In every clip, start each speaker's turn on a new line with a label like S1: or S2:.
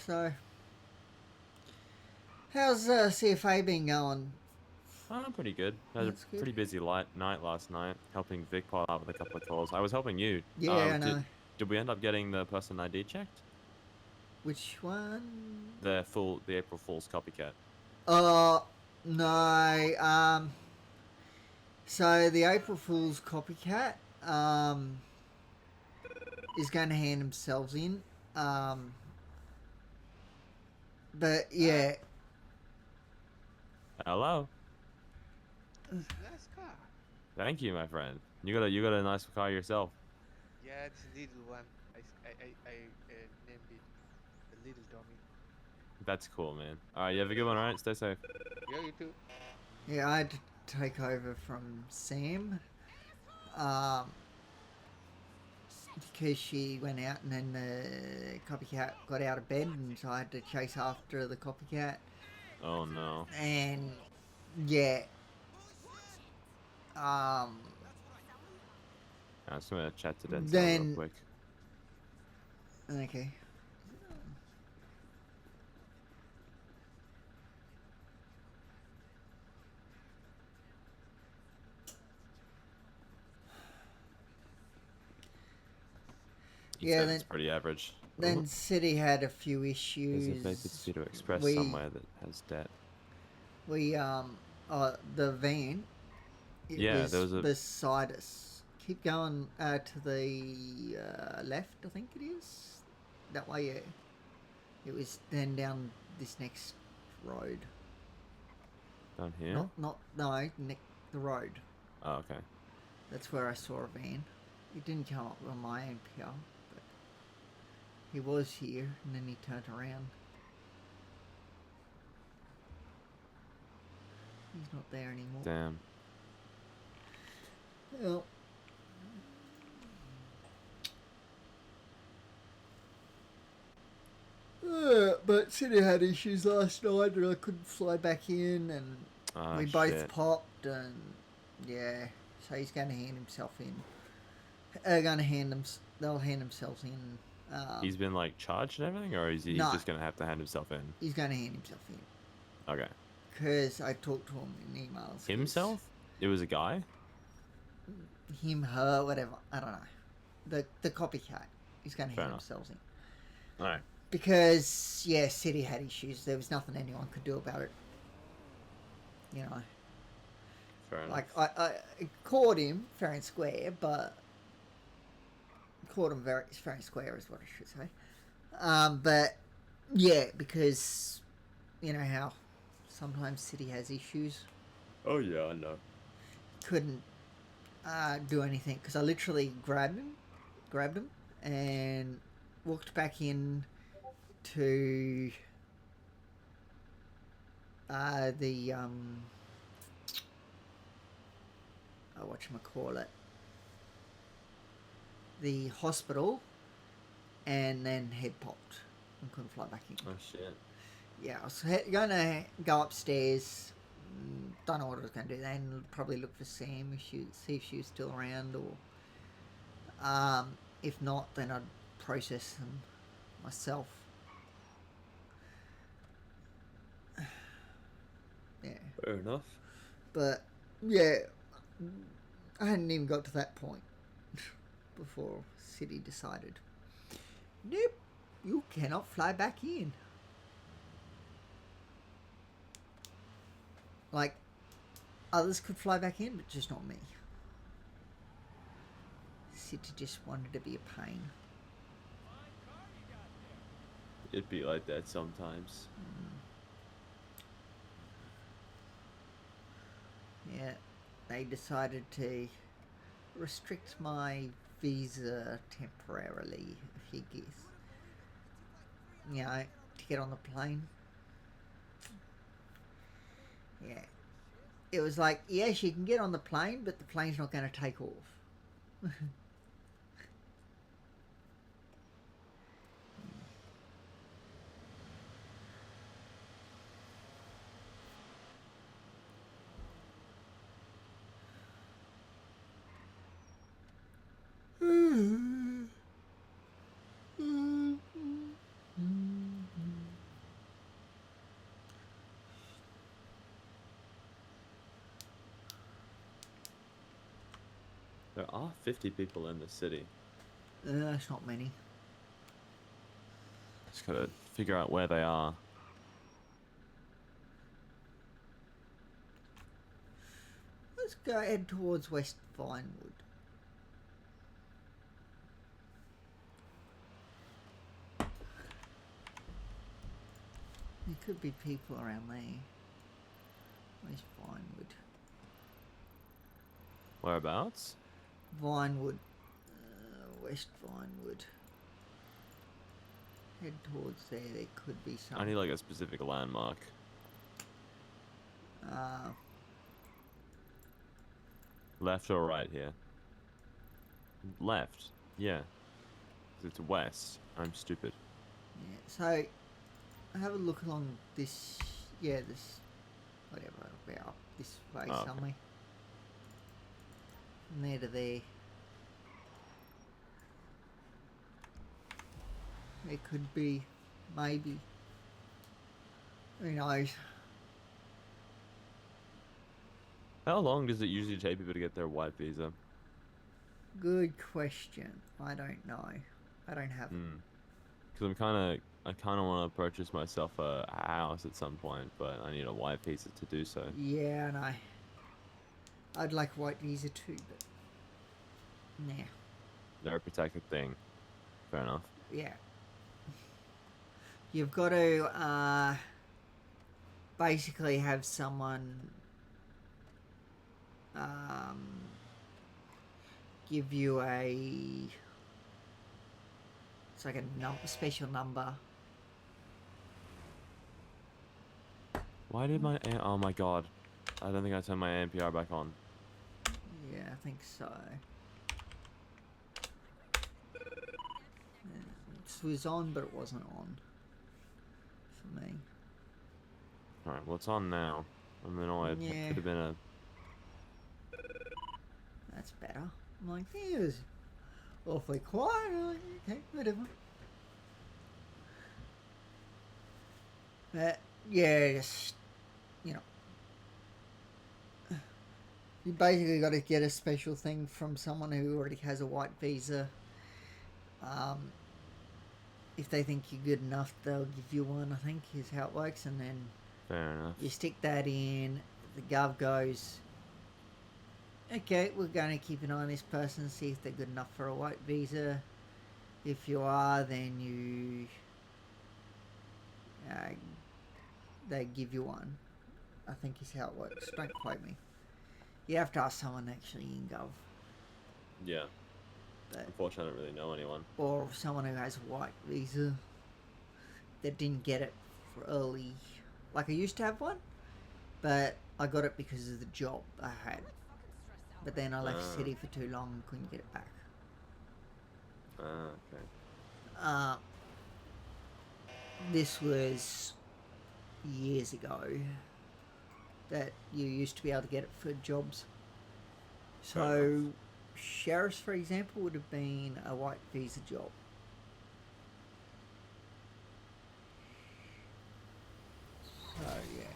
S1: So, how's CFA been going?
S2: Oh, pretty good. Had a
S1: That's good.
S2: pretty busy night last night, helping Vic pile up with a couple of calls. I was helping you.
S1: Yeah, I know.
S2: Did we end up getting the person ID checked?
S1: Which one?
S2: The April Fool's copycat.
S1: Uh, no. So the April Fool's copycat is going to hand themselves in. Um, but yeah,
S2: Hello.
S3: Nice car.
S2: Thank you, my friend. You got a nice car yourself.
S3: Yeah, it's a little one. I named it the little Tommy.
S2: That's cool, man. All right, you have a good one. All right, stay safe.
S3: Yeah, you too.
S1: yeah, I had to take over from Sam. Um, because she went out and then the copycat got out of bed and so I had to chase after the copycat.
S2: Oh no.
S1: And yeah, um,
S2: I'm just gonna chat to Denzel real
S1: then
S2: quick.
S1: okay.
S2: He
S1: Yeah,
S2: said it's
S1: then
S2: pretty average.
S1: then City had a few
S2: There's a vacancy
S1: issues.
S2: to express
S1: We
S2: somewhere that has debt.
S1: we the van, it
S2: Yeah, there
S1: was
S2: was a.
S1: beside us. Keep going to the left, I think it is. That way, yeah. It was then down this next road.
S2: Down here.
S1: Not no, the road.
S2: Oh, okay.
S1: That's where I saw a van. It didn't come up on my NPR, but he was here, and then he turned around. He's not there anymore.
S2: Damn.
S1: Well, but City had issues last night, and I couldn't fly back in, and
S2: Ah,
S1: we both
S2: shit.
S1: popped, and yeah, so he's going to hand himself in. They're going to hand them. They'll hand themselves in.
S2: He's been like charged and everything, or is he
S1: No,
S2: just gonna have to hand himself in?
S1: he's going to hand himself in
S2: Okay.
S1: because I talked to him in emails. Cause
S2: Himself? It was a guy?
S1: him, her, whatever. I don't know. The copycat. He's going to
S2: Fair
S1: hand
S2: enough.
S1: themselves in
S2: Alright.
S1: because yeah, City had issues. There was nothing anyone could do about it. You know,
S2: Fair
S1: like
S2: enough.
S1: I caught him fair and square, but caught him very square is what I should say. But yeah, because you know how sometimes City has issues.
S2: Oh yeah, I know.
S1: Couldn't do anything because I literally grabbed him, and walked back in to the whatchamacallit, the hospital, and then head popped and couldn't fly back in.
S2: Oh shit.
S1: Yeah, I was going to go upstairs. Don't know what I was going to do then. Probably look for Sam, see if she was still around, or if not, then I'd process them myself. Yeah,
S2: Fair enough.
S1: but yeah, I hadn't even got to that point before City decided, nope, you cannot fly back in. Like, others could fly back in, but just not me. City just wanted to be a pain.
S2: It'd be like that sometimes.
S1: Yeah, they decided to restrict my visa temporarily, if you guess. You know, to get on the plane. Yeah. It was like, yes, you can get on the plane, but the plane's not going to take off.
S2: There are 50 people in the city.
S1: That's not many.
S2: Just gotta figure out where they are.
S1: Let's go head towards West Vinewood. There could be people around there. Where's Vinewood?
S2: Whereabouts?
S1: Vinewood. West Vinewood. Head towards there. There could be some.
S2: I need like a specific landmark. Left or right here? Left. Yeah. 'Cause it's west. I'm stupid.
S1: Yeah, so have a look along this. Yeah, this. Whatever. About this way
S2: Oh, okay.
S1: somewhere. From there to there. There could be, maybe. Who knows?
S2: How long does it usually take people to get their white visa?
S1: Good question. I don't know. I don't have.
S2: Because I kind of want to purchase myself a house at some point, but I need a white visa to do so.
S1: Yeah, I know. I'd like a white visa too, but nah.
S2: They're a protected thing. Fair enough.
S1: Yeah. You've got to basically have someone give you a. It's like a special number.
S2: Why did my oh my god, I don't think I turned my ANPR back on.
S1: Yeah, I think so. It was on, but it wasn't on for me.
S2: All right, well it's on now. I'm annoyed.
S1: Yeah.
S2: It could have been a.
S1: That's better. I'm like, it was awfully quiet. I'm like, okay, whatever. But yeah, just you know, you basically got to get a special thing from someone who already has a white visa. If they think you're good enough, they'll give you one. I think is how it works, and then
S2: Fair enough.
S1: you stick that in. The gov goes, okay, we're going to keep an eye on this person, see if they're good enough for a white visa. If you are, then you they give you one. I think is how it works. Don't quote me. You have to ask someone actually in gov,
S2: Yeah.
S1: but,
S2: Unfortunately, I don't really know anyone.
S1: or someone who has a white visa that didn't get it for early. Like I used to have one, but I got it because of the job I had. But then I left the city for too long and couldn't get it back.
S2: Okay.
S1: This was years ago that you used to be able to get it for jobs.
S2: Fair
S1: So, sheriffs, for example, would have been a white visa job. So, yeah.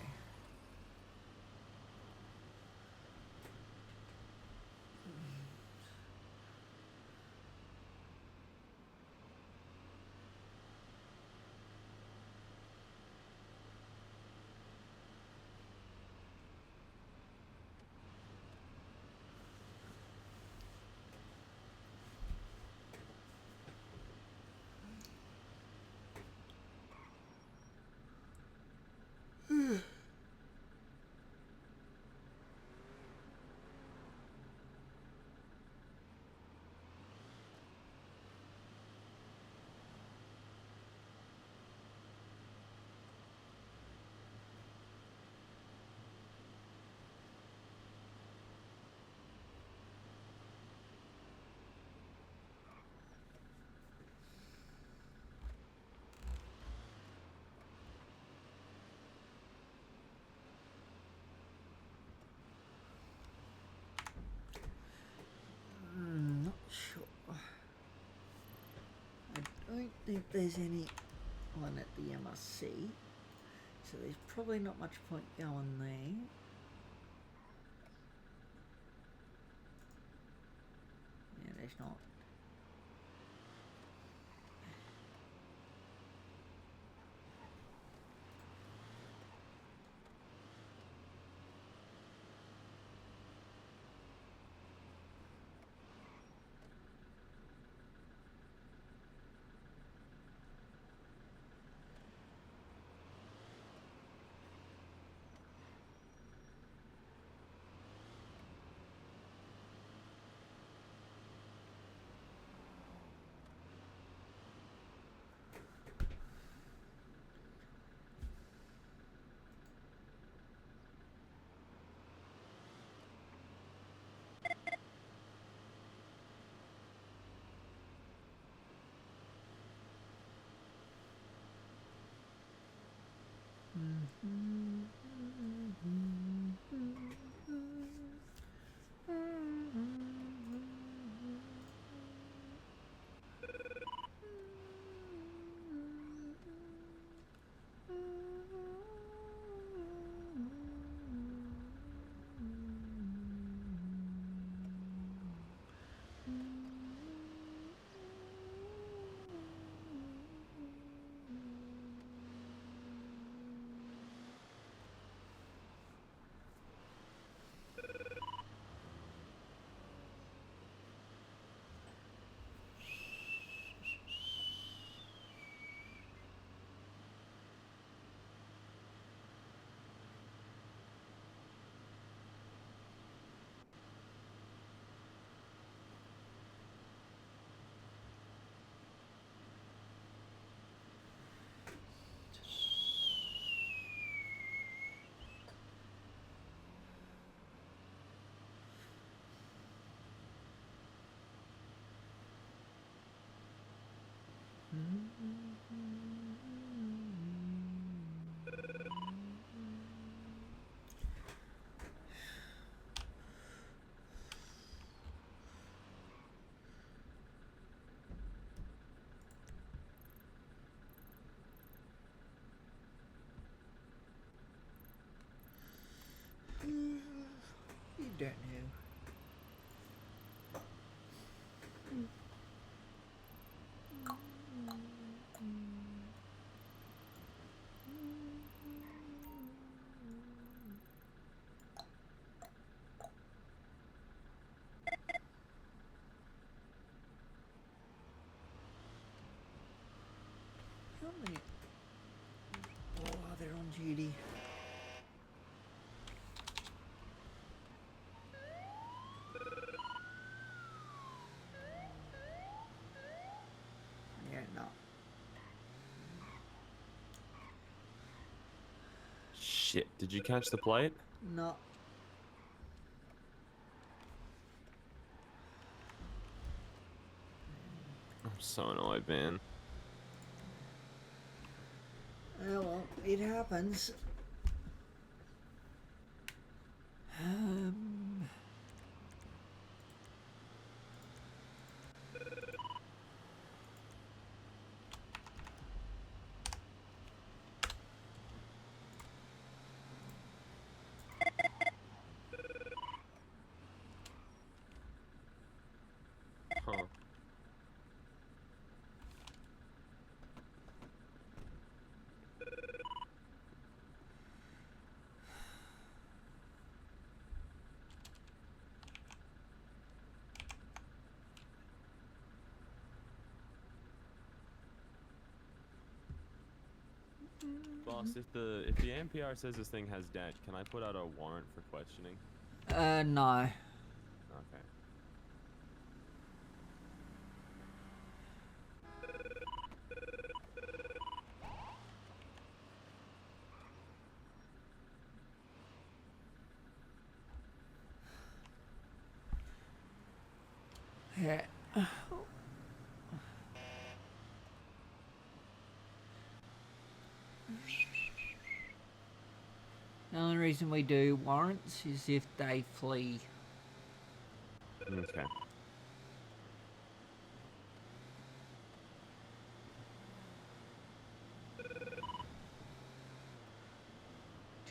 S1: Not sure. I don't think there's any one at the MRC, so there's probably not much point going there. it's not. You don't know. How many? Oh, they're on duty. Yeah, no.
S2: Shit, did you catch the plate?
S1: No.
S2: I'm so annoyed, man.
S1: Oh, well, it happens.
S2: Huh. Boss, if the NPR says this thing has debt, can I put out a warrant for questioning?
S1: No.
S2: Okay.
S1: Yeah. The only reason we do warrants is if they flee.
S2: Okay.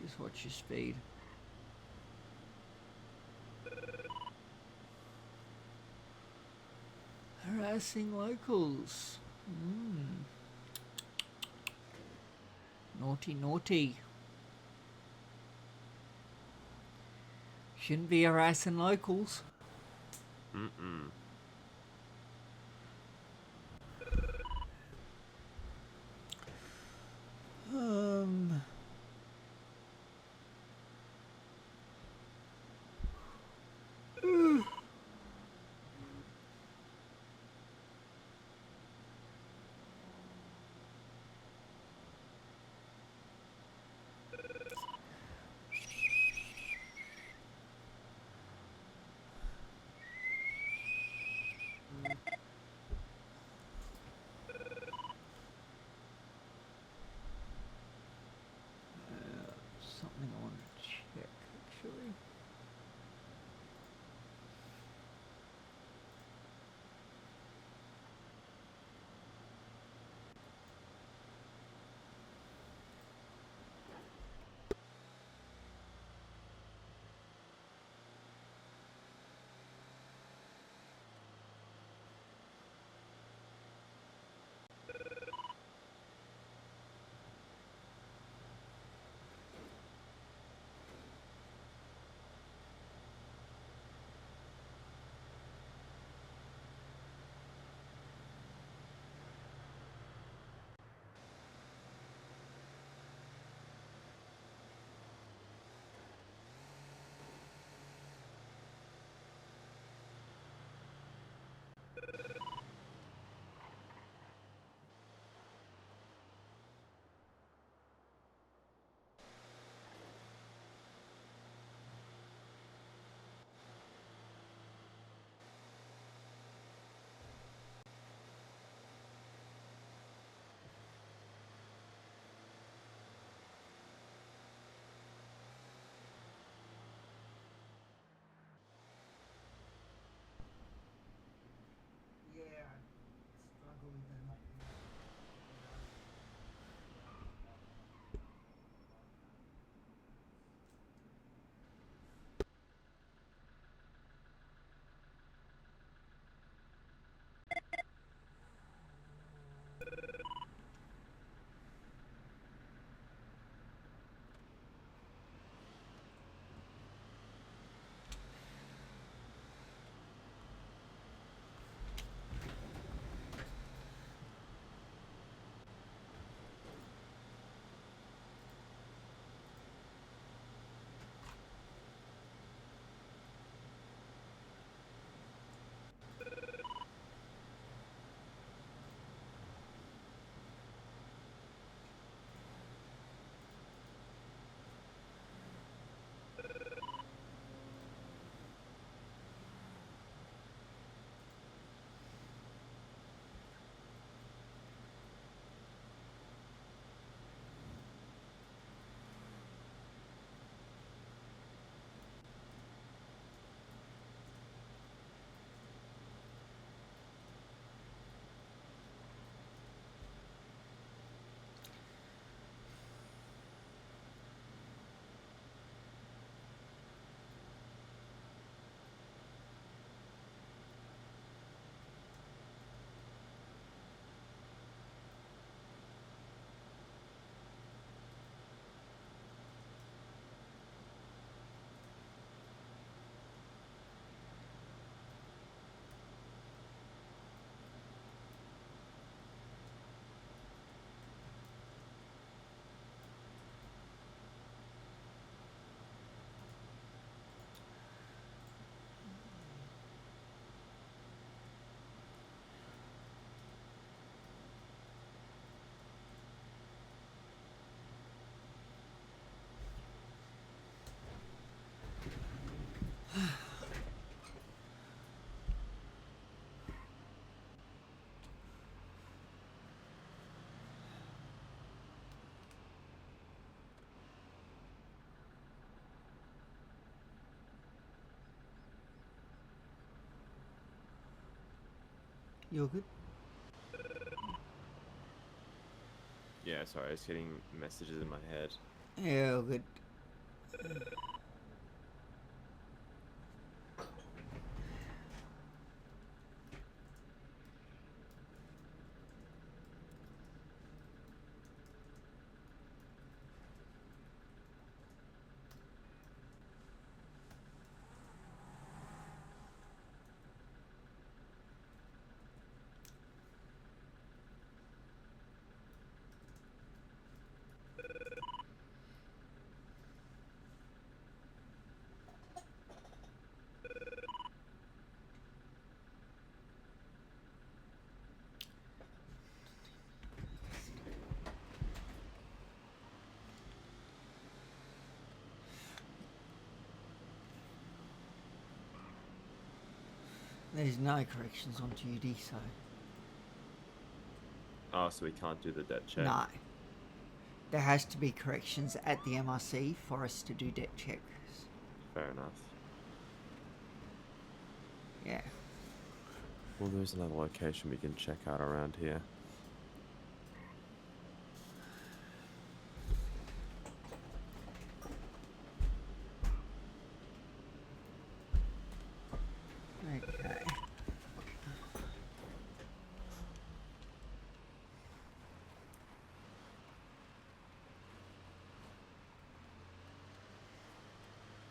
S1: Just watch your speed. Harassing locals. Naughty, naughty. Shouldn't be harassing locals.
S2: Mm-mm.
S1: Um... something I want to check, actually. Yeah, struggle with them. You're good?
S2: Yeah, sorry, I was getting messages in my head.
S1: Yeah, all good. There's no corrections on duty, so
S2: Oh, so we can't do the debt check.
S1: no. There has to be corrections at the MRC for us to do debt checks.
S2: Fair enough.
S1: Yeah.
S2: Well, there's another location we can check out around here.
S1: Okay.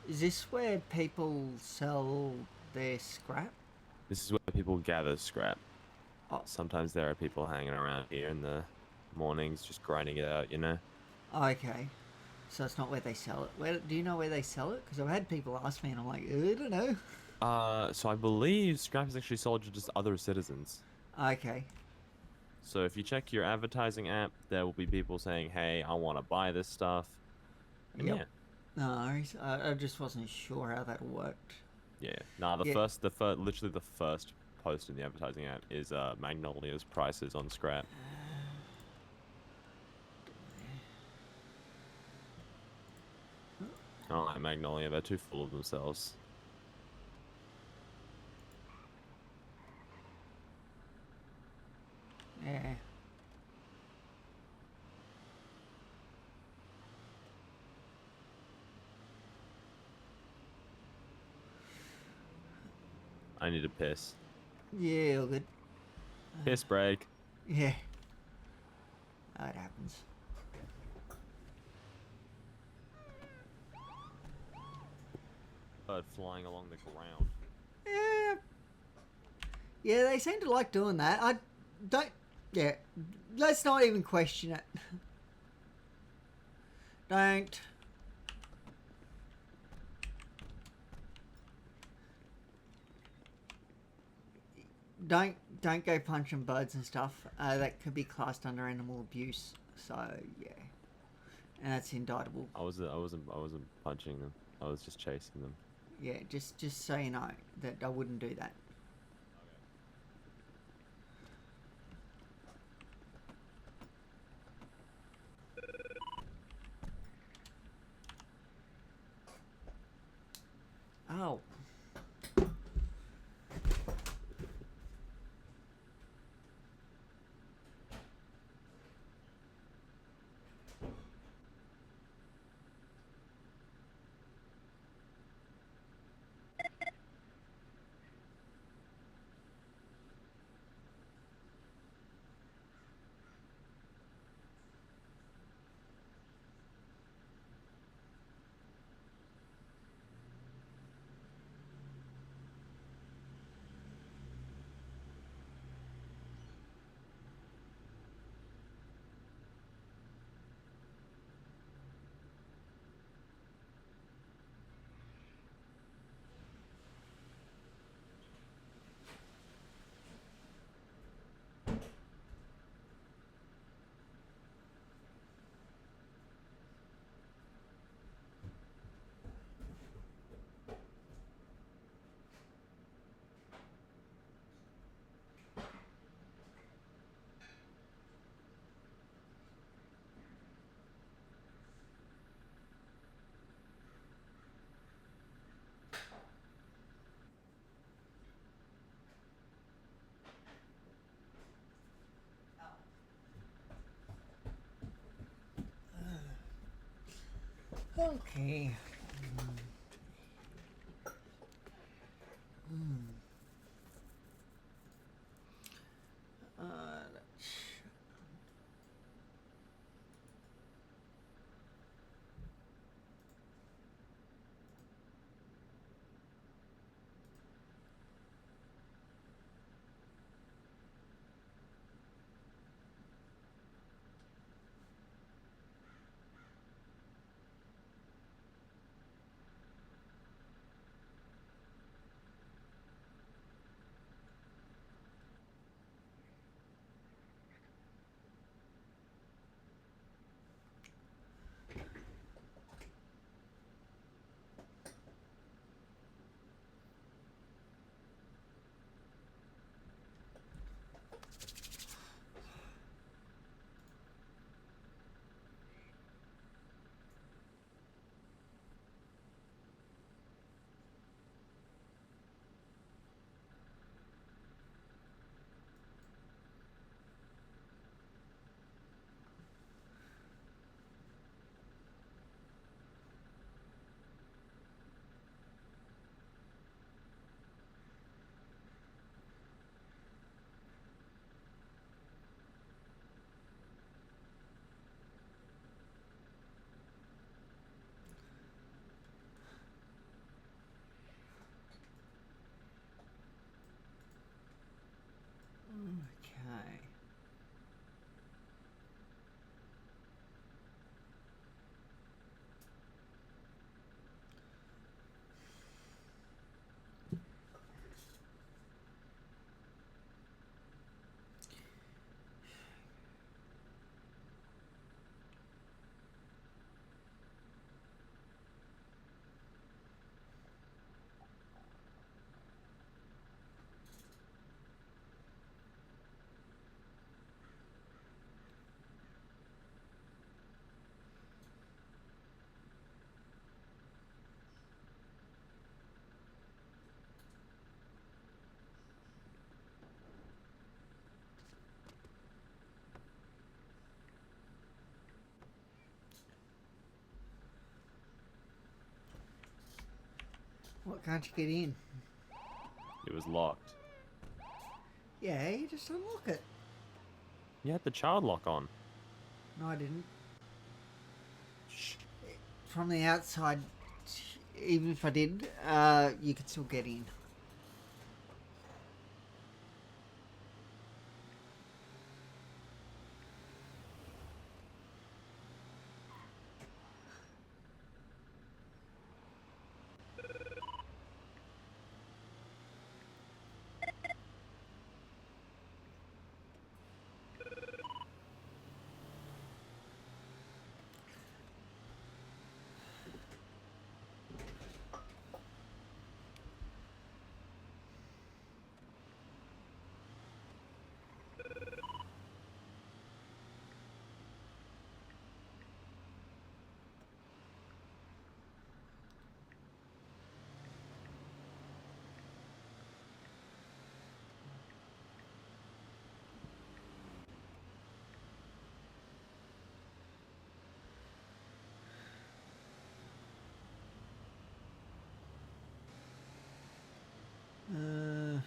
S1: Is this where people sell their scrap?
S2: This is where people gather scrap.
S1: Oh.
S2: Sometimes there are people hanging around here in the mornings just grinding it out, you know?
S1: Okay. So it's not where they sell it. Where do you know where they sell it? Because I've had people ask me, and I'm like, I don't know.
S2: So I believe scrap is actually sold to just other citizens.
S1: Okay.
S2: So if you check your advertising app, there will be people saying, "Hey, I want to buy this stuff." And
S1: Yep. No worries. I just wasn't sure how that worked.
S2: yeah. Nah,
S1: Yeah.
S2: literally the first post in the advertising app is Magnolia's prices on scrap. I don't like Magnolia; they're too full of themselves.
S1: Yeah.
S2: I need to piss.
S1: Yeah, all good.
S2: Piss break.
S1: Yeah. That happens.
S2: Bird flying along the ground.
S1: Yeah. Yeah, they seem to like doing that. I don't. Yeah. Let's not even question it. Don't. Don't go punching birds and stuff. That could be classed under animal abuse. So yeah, and that's indictable.
S2: I wasn't punching them. I was just chasing them.
S1: Yeah, just so you know that I wouldn't do that. Oh. Okay. What can't you get in?
S2: It was locked.
S1: Yeah, you just unlock it.
S2: You had the child lock on.
S1: No, I didn't.
S2: Shh.
S1: From the outside, even if I did, you could still get in. Uh,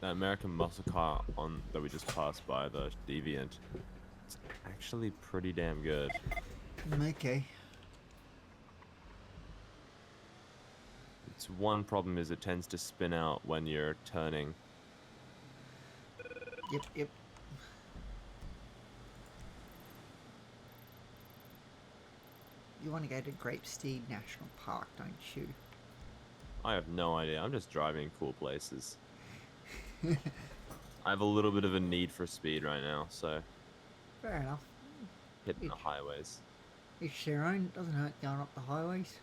S2: That American muscle car on that we just passed by, the Deviant, it's actually pretty damn good.
S1: okay.
S2: Its one problem is it tends to spin out when you're turning.
S1: Yep. You want to go to Grapesteed National Park, don't you?
S2: I have no idea. I'm just driving cool places. I have a little bit of a need for speed right now, so
S1: Fair enough.
S2: hitting the
S1: Each-
S2: highways.
S1: Each their own. Doesn't hurt going up the highways.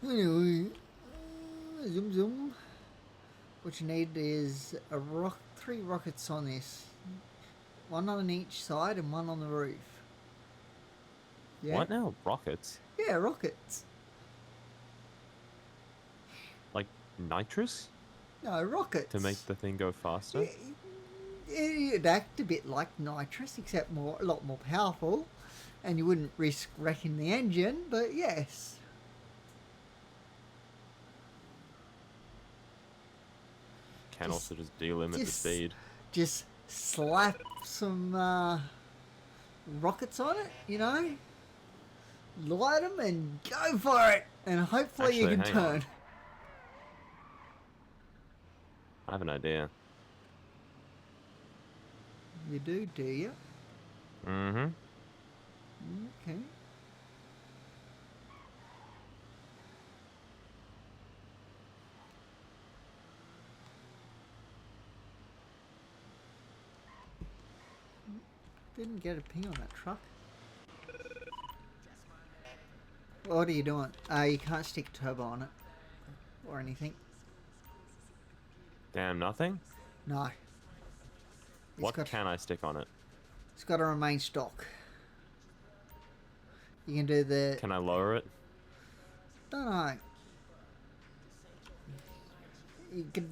S1: Anyway, zoom zoom. What you need is three rockets on this. One on each side and one on the roof. Yeah?
S2: What now? Rockets?
S1: Yeah, rockets.
S2: Like nitrous?
S1: No, rockets.
S2: To make the thing go faster?
S1: It'd act a bit like nitrous, except a lot more powerful, and you wouldn't risk wrecking the engine. But yes,
S2: Can
S1: Just-
S2: also just delimit the
S1: just-
S2: speed.
S1: just slap some rockets on it, you know, light them and go for it, and hopefully you
S2: Actually,
S1: can
S2: hang on.
S1: turn.
S2: I have an idea.
S1: You do you?
S2: Mm-hmm.
S1: Okay. Didn't get a ping on that truck. What are you doing? You can't stick turbo on it or anything.
S2: Damn, nothing?
S1: No.
S2: What can I stick on it?
S1: It's got to remain stock. You can do the.
S2: Can I lower it?
S1: Don't know. You can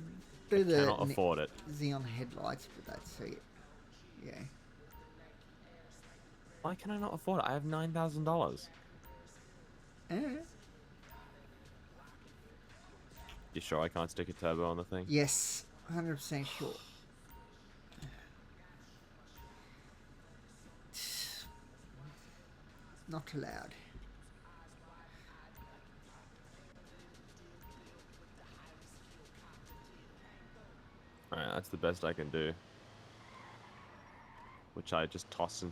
S1: do
S2: I
S1: the
S2: cannot afford it.
S1: xenon headlights, but that's it. Yeah.
S2: Why can I not afford it? I have $9,000.
S1: Eh.
S2: You sure I can't stick a turbo on the thing?
S1: Yes, 100% sure. Not allowed.
S2: Alright, that's the best I can do. Which I just toss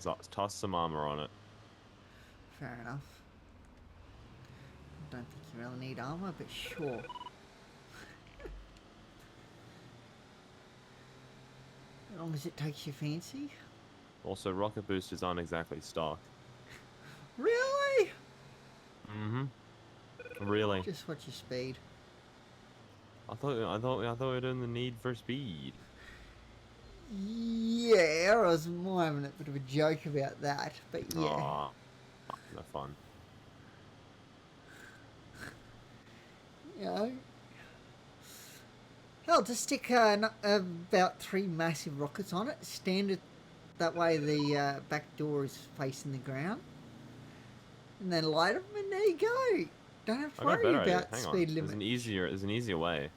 S2: some armor on it.
S1: Fair enough. Don't think you really need armor, but sure. As long as it takes your fancy.
S2: Also, rocket boosters aren't exactly stock.
S1: Really?
S2: Mm-hmm. Really?
S1: Just watch your speed.
S2: I thought we were doing the Need for Speed.
S1: Yeah, I was more having a bit of a joke about that, but yeah.
S2: Aw, no fun.
S1: You know. Hell, just stick about 3 massive rockets on it. Standard. That way the back door is facing the ground. And then light them and there you go. Don't have to
S2: I got a
S1: worry
S2: better idea.
S1: about
S2: Hang on.
S1: speed
S2: There's
S1: limit.
S2: an easier way.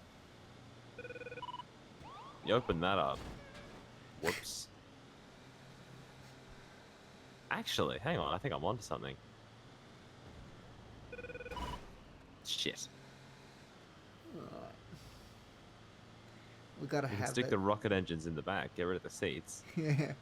S2: You open that up. Whoops. Actually, hang on. I think I'm onto something. Shit.
S1: Right. We gotta
S2: You can
S1: have
S2: stick
S1: it.
S2: the rocket engines in the back. Get rid of the seats.
S1: Yeah.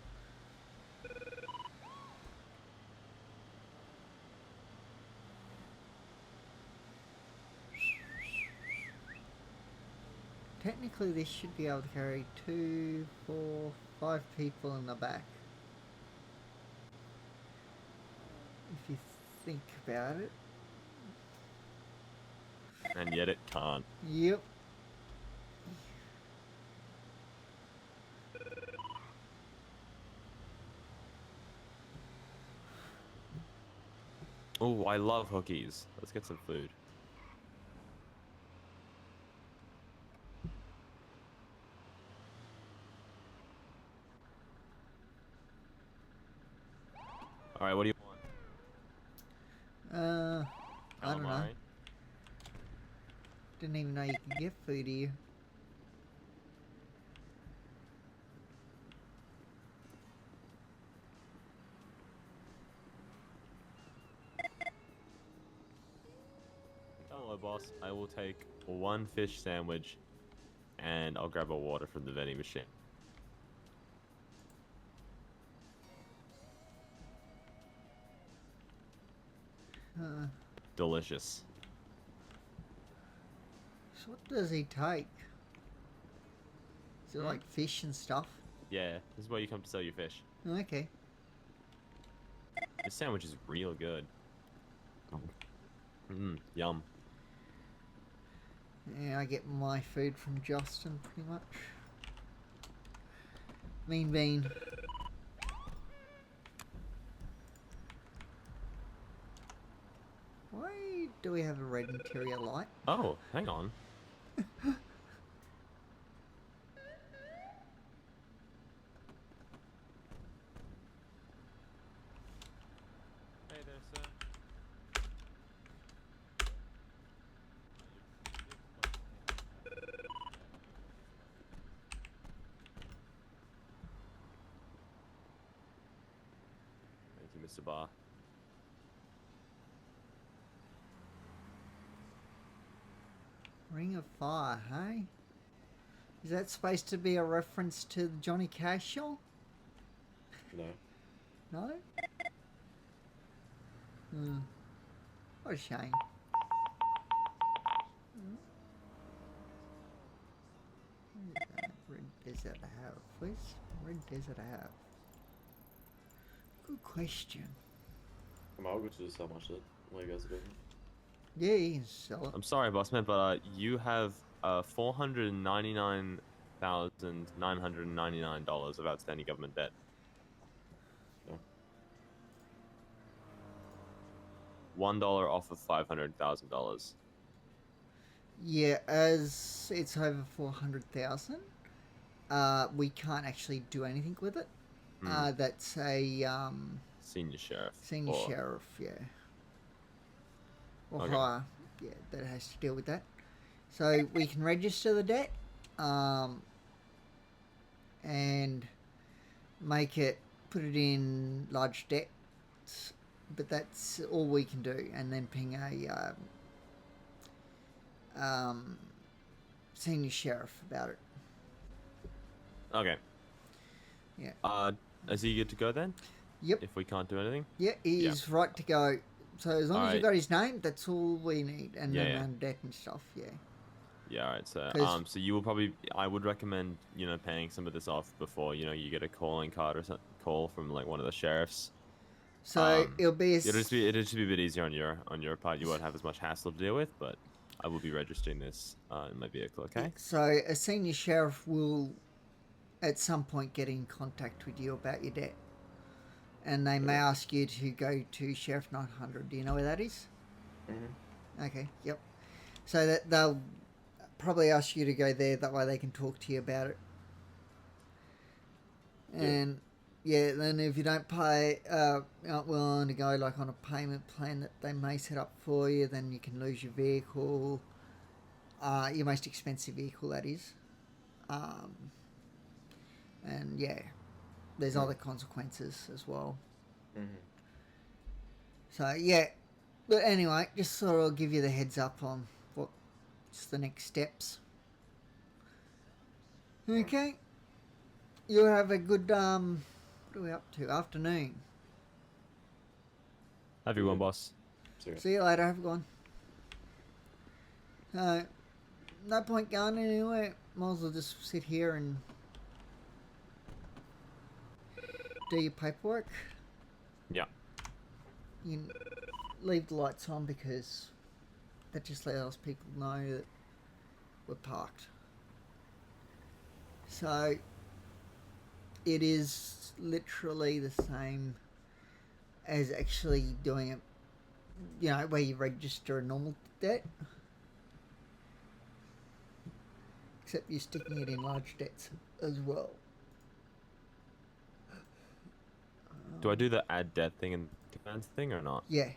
S1: Technically, this should be able to carry 2, 4, 5 people in the back. If you think about it.
S2: And yet it can't.
S1: Yep.
S2: Oh, I love hookies. Let's get some food. Alright, what do you want?
S1: I don't know.
S2: Calamari?
S1: Didn't even know you could get food here.
S2: Hello, boss. I will take 1 fish sandwich, and I'll grab a water from the vending machine. Delicious.
S1: So what does he take? Is it
S2: Hmm?
S1: like fish and stuff?
S2: Yeah, this is where you come to sell your fish.
S1: Okay.
S2: This sandwich is real good. Yum.
S1: Yeah, I get my food from Justin pretty much. Mean Bean. Why do we have a red interior light?
S2: Oh, hang on. Hey there, sir. Thank you, Mr. Barr.
S1: Ring of Fire, hey? Is that supposed to be a reference to the Johnny Cash show?
S2: No.
S1: No? What a shame. Red Desert have, please. Red Desert have. Good question.
S4: I'm all good to just sell my shit while you guys are doing it.
S1: Yeah, you can sell it.
S2: I'm sorry, boss man, but you have $499,999 of outstanding government debt.
S4: No.
S2: $1 off of $500,000.
S1: Yeah, as it's over 400,000, we can't actually do anything with it. That's a
S2: Senior sheriff.
S1: senior
S2: or-
S1: sheriff, yeah, or
S2: Okay.
S1: higher, yeah, that has to deal with that. So we can register the debt, and put it in large debts, but that's all we can do, and then ping a senior sheriff about it.
S2: Okay.
S1: Yeah.
S2: Is he good to go then?
S1: Yep.
S2: If we can't do anything?
S1: Yeah, he's right to go. So as long as you
S2: Alright.
S1: got his name, that's all we need, and
S2: Yeah,
S1: then
S2: yeah.
S1: debt and stuff. Yeah.
S2: Yeah, alright, so
S1: 'Cause-
S2: so you will probably, I would recommend, paying some of this off before, you get a calling card or call from like one of the sheriffs.
S1: So it'll be
S2: It'll just be a bit easier on your part. You won't have as much hassle to deal with, but I will be registering this in my vehicle, okay?
S1: So a senior sheriff will, at some point, get in contact with you about your debt, and they may ask you to go to Sheriff 900. Do you know where that is?
S4: Mm-hmm.
S1: Okay. Yep. So that they'll probably ask you to go there. That way they can talk to you about it. And yeah, then if you don't pay, aren't willing to go like on a payment plan that they may set up for you, then you can lose your vehicle, your most expensive vehicle, that is. And yeah, there's other consequences as well.
S4: Mm-hmm.
S1: So yeah, but anyway, just sort of give you the heads up on what's the next steps. Okay, you have a good what are we up to? Afternoon.
S2: Have you one, boss?
S1: See you later. Have a good one. No point going anywhere. Might as well just sit here and do your paperwork.
S2: Yeah.
S1: You can leave the lights on because that just lets people know that we're parked. So it is literally the same as actually doing it, where you register a normal debt. Except you're sticking it in large debts as well.
S2: Do I do the add debt thing and commands thing or not?
S1: Yeah.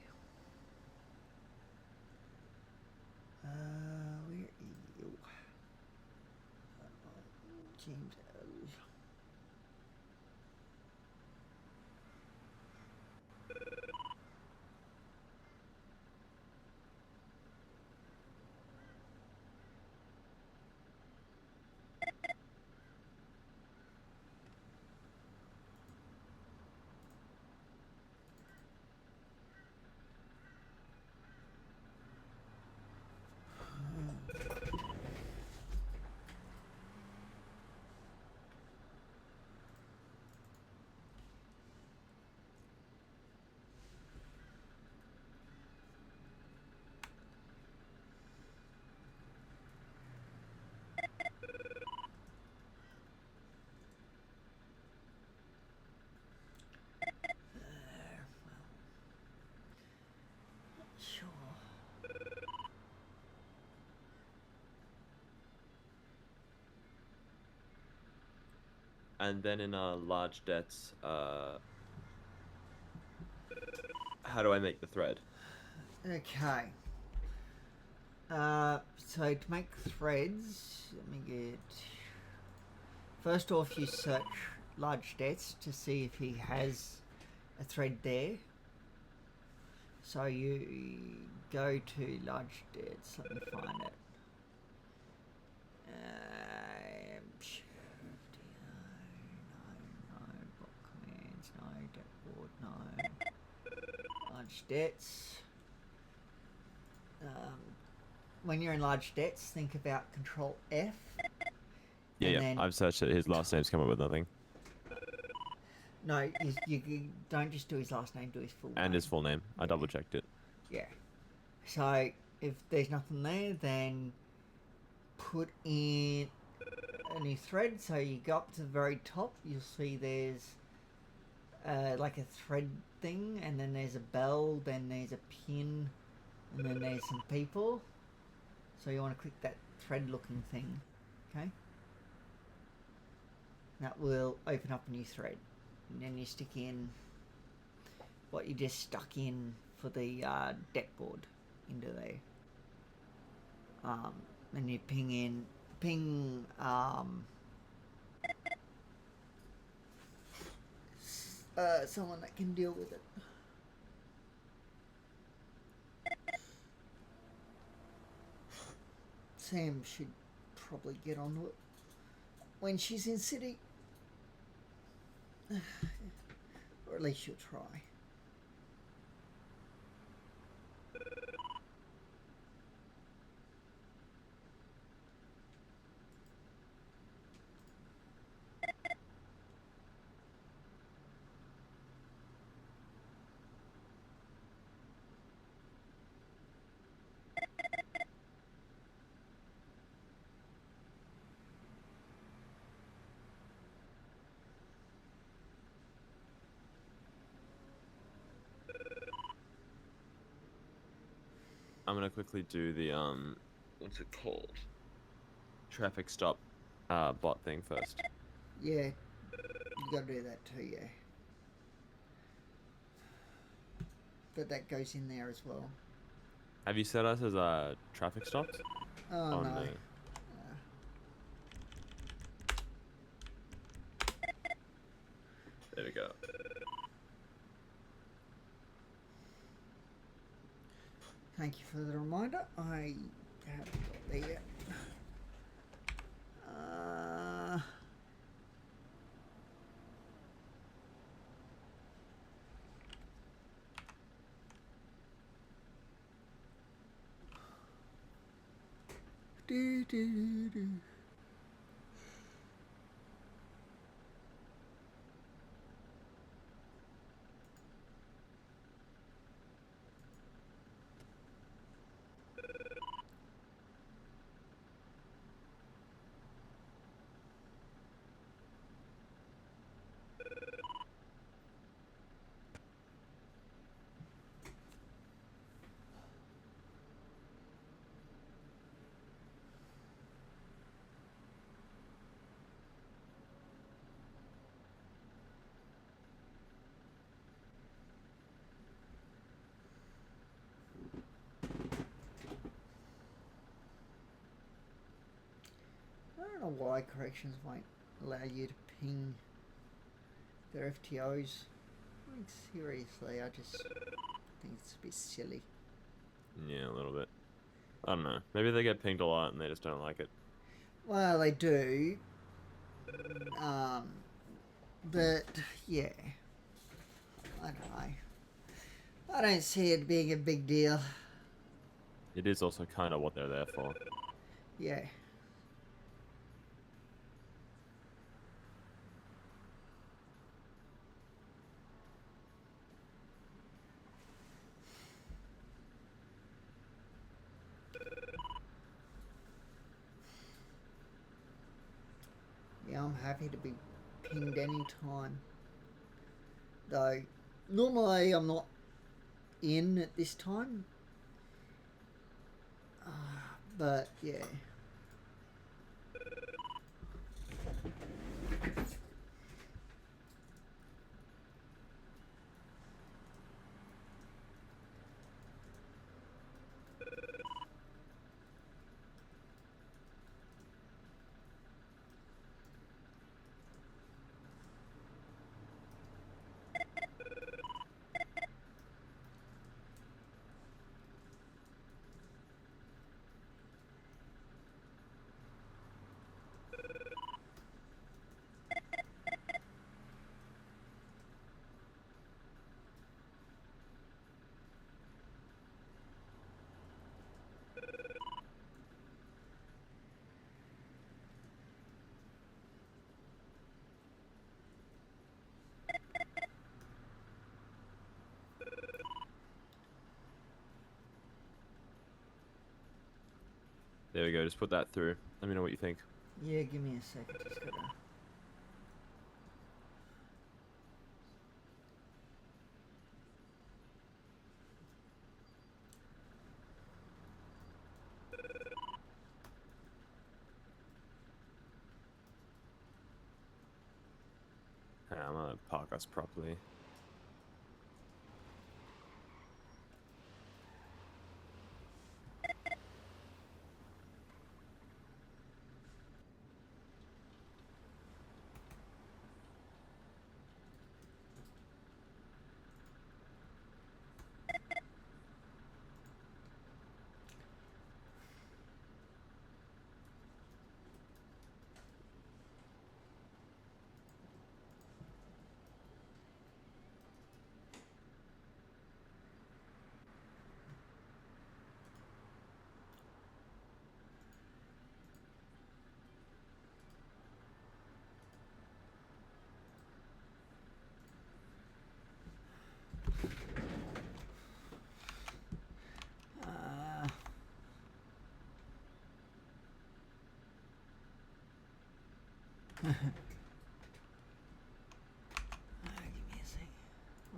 S1: Where are you? James L. Sure.
S2: And then in large debts, how do I make the thread?
S1: Okay. So to make threads, let me get. First off, you search large debts to see if he has a thread there. So you go to large debts. Let me find it. No, block commands, no, debt board, no. Large debts. When you're in large debts, think about Control F.
S2: Yeah,
S1: then-
S2: I've searched it. His last name's come up with nothing.
S1: No, you don't just do his last name, do his full name.
S2: And his full name. I double checked it.
S1: Yeah. So if there's nothing there, then put in a new thread. So you go up to the very top, you'll see there's like a thread thing, and then there's a bell, then there's a pin, and then there's some people. So you want to click that thread looking thing, okay? That will open up a new thread. And then you stick in what you just stuck in for the deck board into there. and you ping someone that can deal with it. Sam should probably get onto it when she's in city. Or at least she'll try.
S2: I'm gonna quickly do the what's it called? Traffic stop bot thing first.
S1: Yeah, you gotta do that too, yeah. But that goes in there as well.
S2: Have you set us as traffic stops?
S1: Oh
S2: On
S1: no.
S2: the- There we go.
S1: Thank you for the reminder. I haven't got there yet. Do. I don't know why corrections won't allow you to ping their FTOs. Like, seriously, I just think it's a bit silly.
S2: Yeah, a little bit. I don't know. Maybe they get pinged a lot and they just don't like it.
S1: Well, they do. But yeah, I don't know. I don't see it being a big deal.
S2: It is also kind of what they're there for.
S1: Yeah. Yeah, I'm happy to be pinged anytime. Though, normally I'm not in at this time. But, yeah.
S2: There we go. Just put that through. Let me know what you think.
S1: Yeah, give me a second. Just gotta...
S2: I'm gonna park us properly.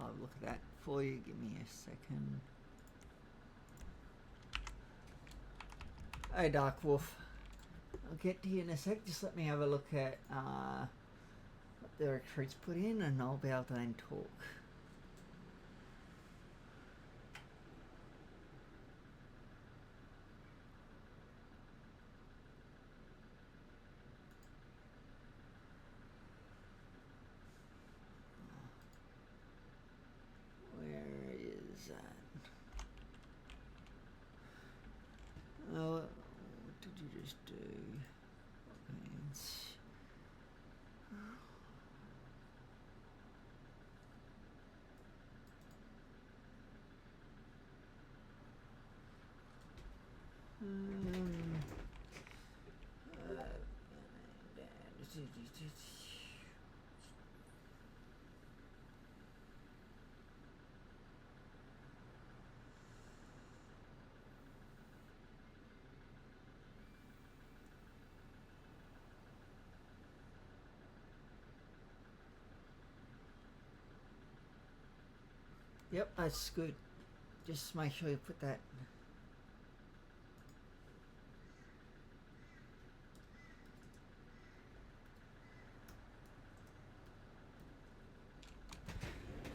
S1: I'll have a look at that for you. Give me a second. Hey, Dark Wolf. I'll get to you in a sec. Just let me have a look at what the recruits put in, and I'll be able to then talk. Where is that? Oh, what did you just do? It's- Um, uh, Yep, that's good. Just make sure you put that.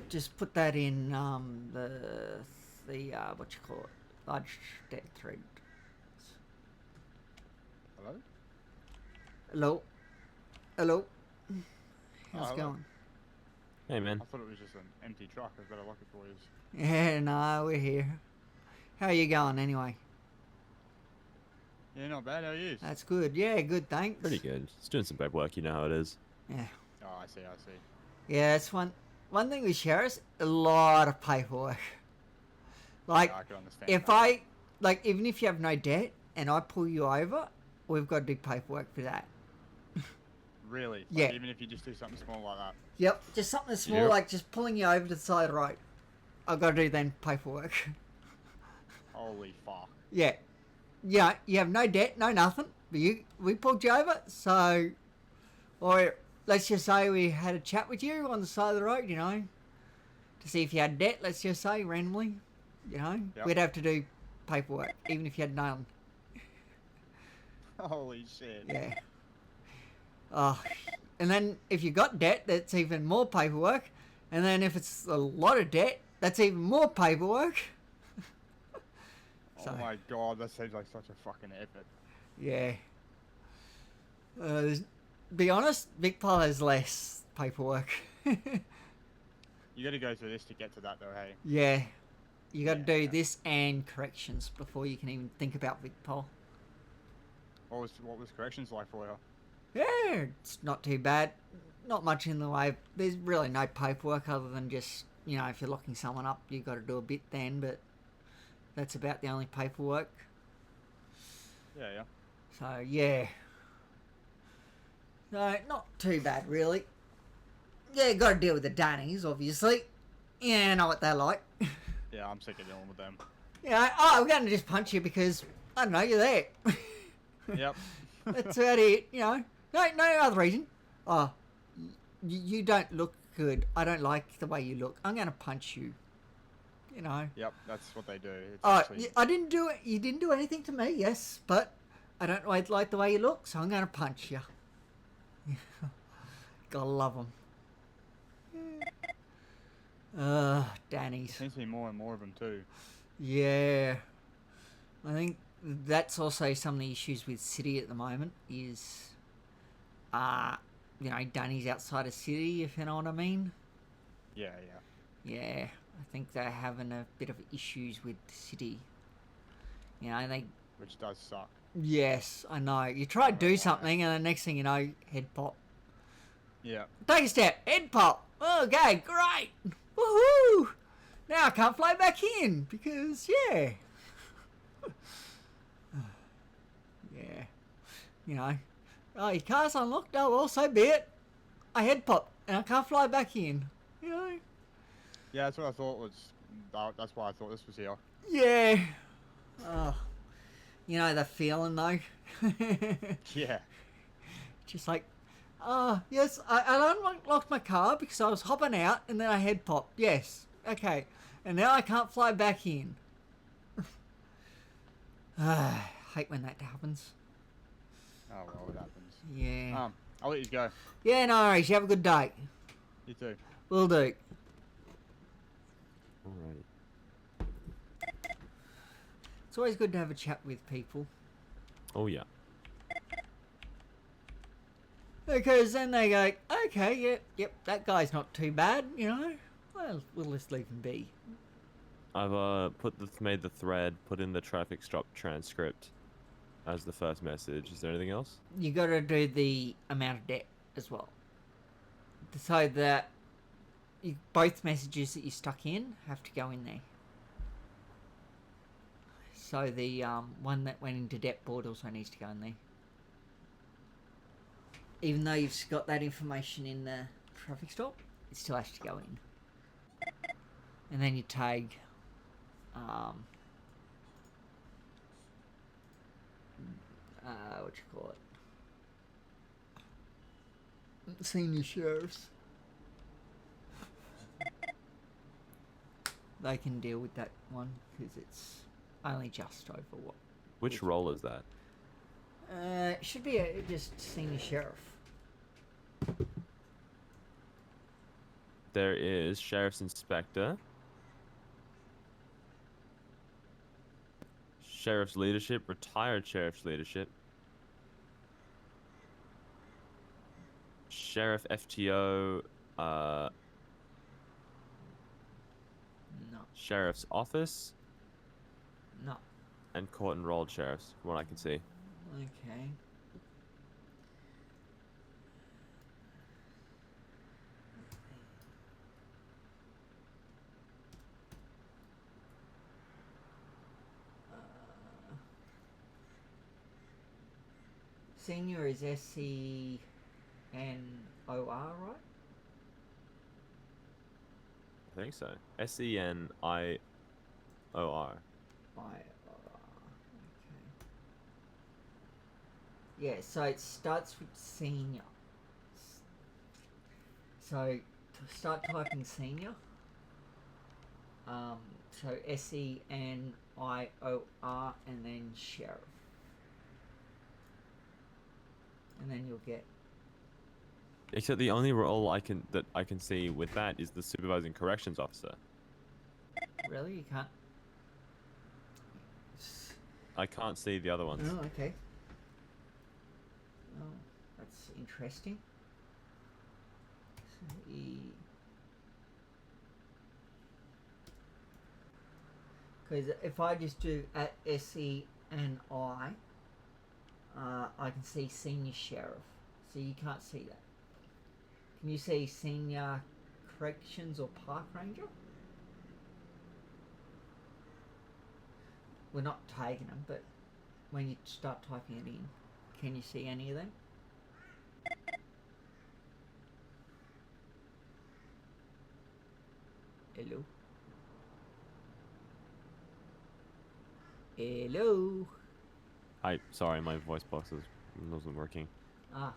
S1: Just put that in the what you call it, large debt thread.
S5: Hello?
S1: Hello, hello. How's it
S5: hello.
S1: going?
S2: Hey, man.
S5: I thought it was just an empty truck. I better lock it for you.
S1: Yeah, no, we're here. How you going anyway?
S5: Yeah, not bad. How are you?
S1: That's good. Yeah, good. Thanks.
S2: Pretty good. Just doing some paperwork. You know how it is.
S1: Yeah,
S5: Oh, I see.
S1: yeah. It's one thing with sheriffs. A lot of paperwork. Like,
S5: Yeah, I can understand
S1: if
S5: that.
S1: even if you have no debt and I pull you over, we've got to do paperwork for that.
S5: Really?
S1: Yeah.
S5: Like, even if you just do something small like that.
S1: Yep, just something small,
S2: Yep.
S1: like just pulling you over to the side of the road. I've got to do then paperwork.
S5: Holy fuck.
S1: Yeah. Yeah, you have no debt, no nothing, but we pulled you over, so, or let's just say we had a chat with you on the side of the road, you know, to see if you had debt, let's just say, randomly, you know,
S5: Yep.
S1: we'd have to do paperwork, even if you had none.
S5: Holy shit.
S1: Yeah. Oh, and then if you got debt, that's even more paperwork, and then if it's a lot of debt, that's even more paperwork.
S5: Oh
S1: So-
S5: my god, that seems like such a fucking effort.
S1: Yeah. Be honest, Vicpol has less paperwork.
S5: You gotta go through this to get to that though, hey?
S1: Yeah. You got to do
S5: Yeah.
S1: this and corrections before you can even think about Vicpol.
S5: What was corrections like for you?
S1: Yeah, it's not too bad. Not much in the way. There's really no paperwork other than just, you know, if you're locking someone up, you got to do a bit then, but that's about the only paperwork.
S5: Yeah, yeah.
S1: So, yeah. No, not too bad, really. Yeah, got to deal with the Dannies, obviously. Yeah, I know what they're like.
S5: Yeah, I'm sick of dealing with them.
S1: Yeah, I'm going to just punch you because, I don't know, you're there.
S5: Yep.
S1: That's about it, you know. No other reason. Oh, you don't look good. I don't like the way you look. I'm going to punch you. You know.
S5: Yep, that's what they do. It's
S1: Oh,
S5: actually...
S1: I didn't do it. You didn't do anything to me, yes, but I don't like the way you look, so I'm going to punch you. Gotta love them. Danny's.
S5: Seems to be more and more of them too.
S1: Yeah. I think that's also some of the issues with City at the moment is, you know, Danny's outside of City, if you know what I mean.
S5: Yeah, yeah.
S1: Yeah, I think they're having a bit of issues with City. You know, they...
S5: Which does suck.
S1: Yes, I know. You try to do something and the next thing you know, head pop.
S5: Yeah.
S1: Take a step, head pop. Okay, great. Woohoo! Now I can't fly back in because, yeah. Yeah. You know. Oh, your car's unlocked. Oh, well, so be it. I head pop and I can't fly back in. You know?
S5: Yeah, that's what I thought was... That's why I thought this was here.
S1: Yeah. Oh. You know the feeling though?
S5: Yeah.
S1: Just like Yes, I unlocked my car because I was hopping out and then I head popped. Yes. Okay. And now I can't fly back in. Hate when that happens.
S5: Oh well, it happens.
S1: Yeah.
S5: I'll let you go.
S1: Yeah, no worries. You have a good day.
S5: You too.
S1: Will do.
S2: Alrighty.
S1: It's always good to have a chat with people.
S2: Oh yeah.
S1: Because then they go, okay, yep, that guy's not too bad, you know. Well, we'll just leave him be.
S2: I've made the thread, put in the traffic stop transcript as the first message. Is there anything else?
S1: You got to do the amount of debt as well, so that both messages that you stuck in have to go in there. So the one that went into debt board also needs to go in there. Even though you've got that information in the traffic stop, it still has to go in. And then you tag what you call it? Senior sheriffs. They can deal with that one because it's only just over what.
S2: Which role is that?
S1: It should be just senior sheriff.
S2: There is sheriff's inspector, sheriff's leadership, retired sheriff's leadership, sheriff FTO,
S1: No.
S2: sheriff's office,
S1: No.
S2: and court enrolled sheriffs, from what I can see.
S1: Okay. Senior is SCNOR, right?
S2: I think so. SENIOR.
S1: Okay. Yeah, so it starts with senior. So to start typing senior, so SENIOR and then sheriff. And then you'll get
S2: Except the only role I can see with that is the supervising corrections officer.
S1: really you can't.
S2: I can't see the other ones.
S1: Oh, okay. Oh, that's interesting. So because if I just do at SENI, I can see senior sheriff. So you can't see that. Can you see senior corrections or park ranger? We're not tagging them, but when you start typing it in, can you see any of them? Hello? Hello?
S2: Sorry, my voice box wasn't working.
S1: Ah,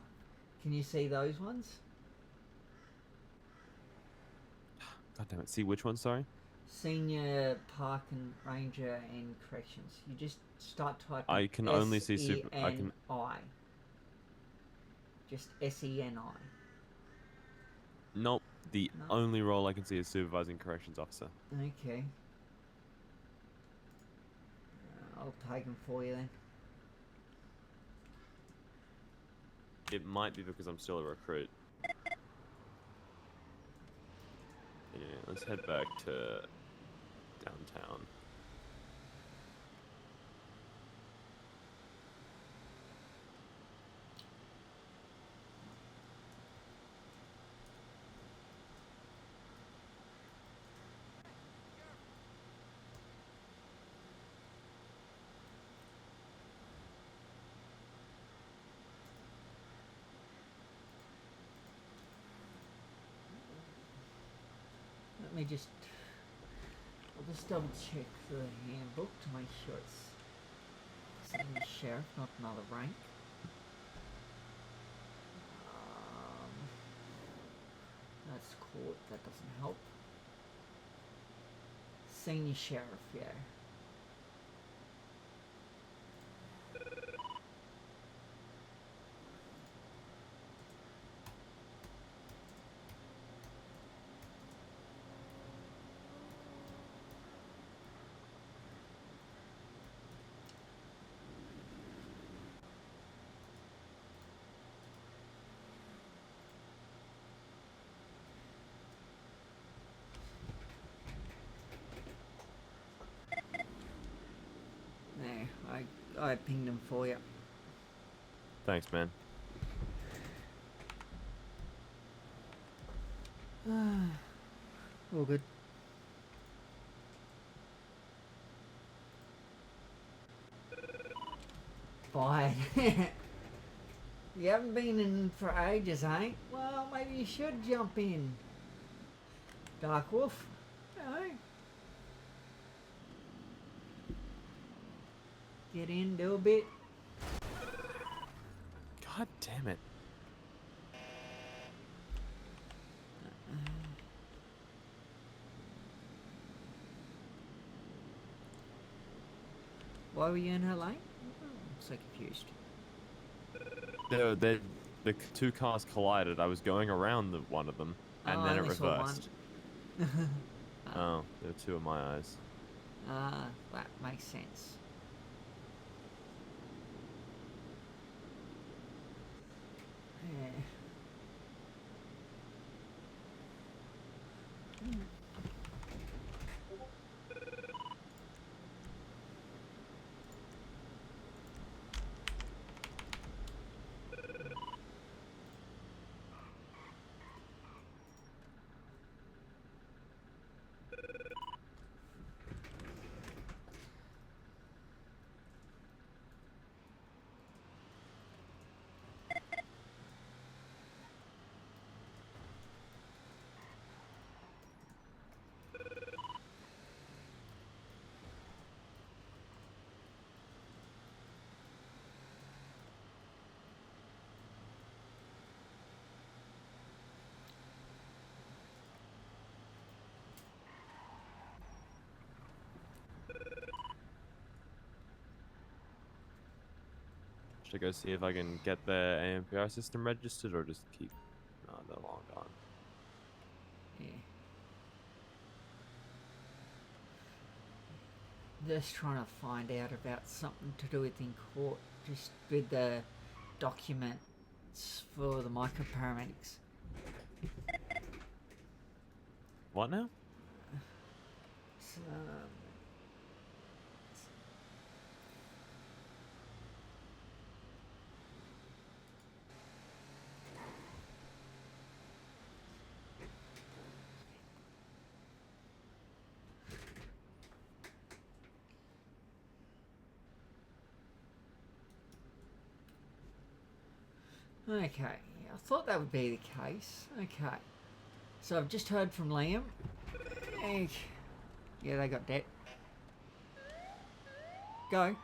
S1: can you see those ones?
S2: God damn it. See which one, sorry?
S1: Senior park and ranger and corrections. You just start typing.
S2: I can only see
S1: SENI. Just SENI.
S2: Nope. The
S1: No.
S2: only role I can see is supervising corrections officer.
S1: Okay. I'll take them for you then.
S2: It might be because I'm still a recruit. Yeah, let's head back to downtown.
S1: Let me just. I'll just double check the handbook to make sure it's senior sheriff, not another rank. court. That doesn't help. Senior sheriff, yeah. There, I pinged him for you.
S2: Thanks, man.
S1: All good. Fine. You haven't been in for ages, eh? Well, maybe you should jump in. Dark Wolf. No. Get in, do a bit.
S2: God damn it.
S1: Why were you in her lane? I'm so confused.
S2: The two cars collided. I was going around one of them, and
S1: Oh,
S2: then
S1: I
S2: it
S1: only saw one.
S2: reversed. Oh, there were two in my eyes.
S1: Ah, that makes sense. Yeah.
S2: Should I go see if I can get the AMPR system registered, or just keep? No, they're long gone.
S1: Yeah. Just trying to find out about something to do with in court, just with the documents for the micro paramedics.
S2: What now?
S1: So, okay, I thought that would be the case. Okay, so I've just heard from Liam. Yeah, they got debt. Go.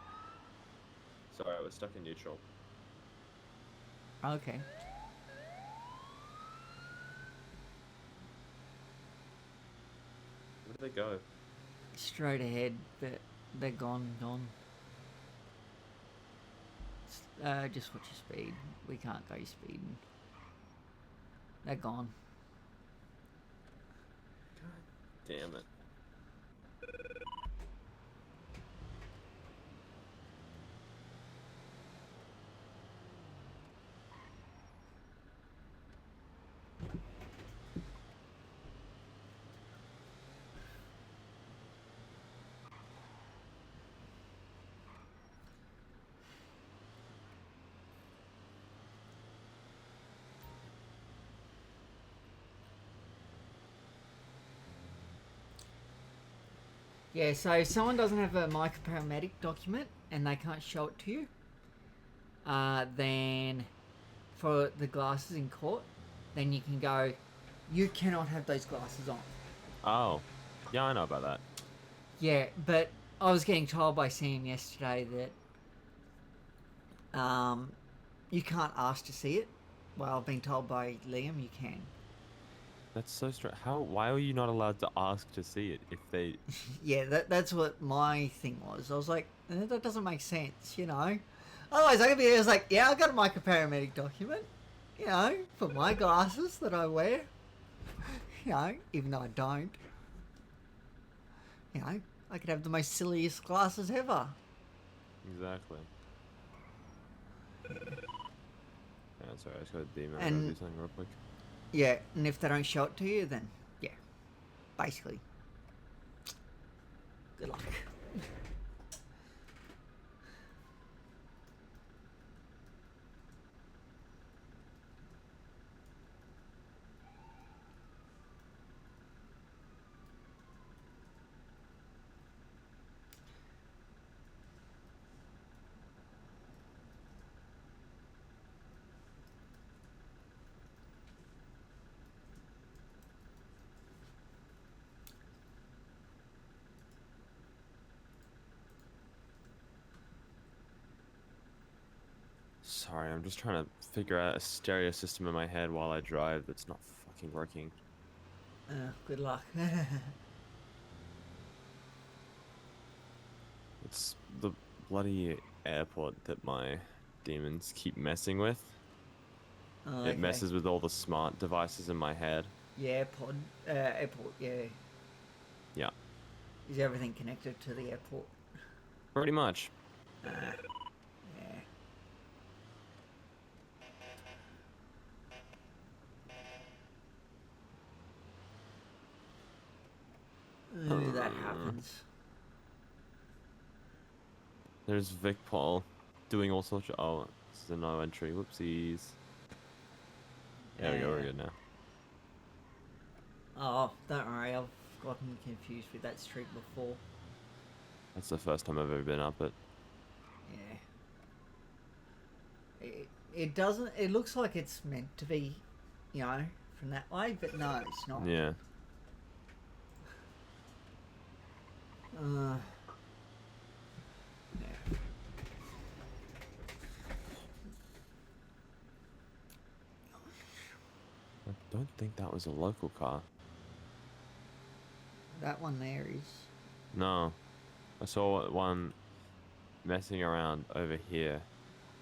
S4: Sorry, I was stuck in neutral.
S1: Okay.
S4: Where did they go?
S1: Straight ahead, but they're gone. Just watch your speed. We can't go speeding. They're gone.
S4: Damn it.
S1: Yeah, so if someone doesn't have a microparamedic document and they can't show it to you, then for the glasses in court, then you can go, you cannot have those glasses on.
S2: Oh, yeah, I know about that.
S1: Yeah, but I was getting told by Sam yesterday that you can't ask to see it. Well, I've been told by Liam you can.
S2: That's so strange. How? Why are you not allowed to ask to see it if they?
S1: Yeah, that's what my thing was. I was like, that doesn't make sense, you know. Otherwise, I could be. I was like, yeah, I got a microparamedic document, you know, for my glasses that I wear. You know, even though I don't. You know, I could have the most silliest glasses ever.
S2: Exactly. Yeah, sorry, I just got a demon. I
S1: And-
S2: gotta do something real quick.
S1: Yeah, and if they don't show it to you, then yeah, basically, good luck.
S2: Sorry, I'm just trying to figure out a stereo system in my head while I drive that's not fucking working.
S1: Good luck.
S2: It's the bloody airport that my demons keep messing with.
S1: Oh,
S2: It messes with all the smart devices in my head.
S1: Yeah, airport. Yeah.
S2: Yeah.
S1: Is everything connected to the airport?
S2: Pretty much.
S1: Yeah. That happens.
S2: There's Vic Paul doing all sorts of. Oh, this is a no entry. Whoopsies. There we go. We're good now.
S1: Oh, don't worry. I've gotten confused with that street before.
S2: That's the first time I've ever been up it.
S1: Yeah. It doesn't. It looks like it's meant to be, you know, from that way, but no, it's not.
S2: Yeah.
S1: Yeah.
S2: I don't think that was a local car.
S1: That one there is.
S2: No. I saw one messing around over here.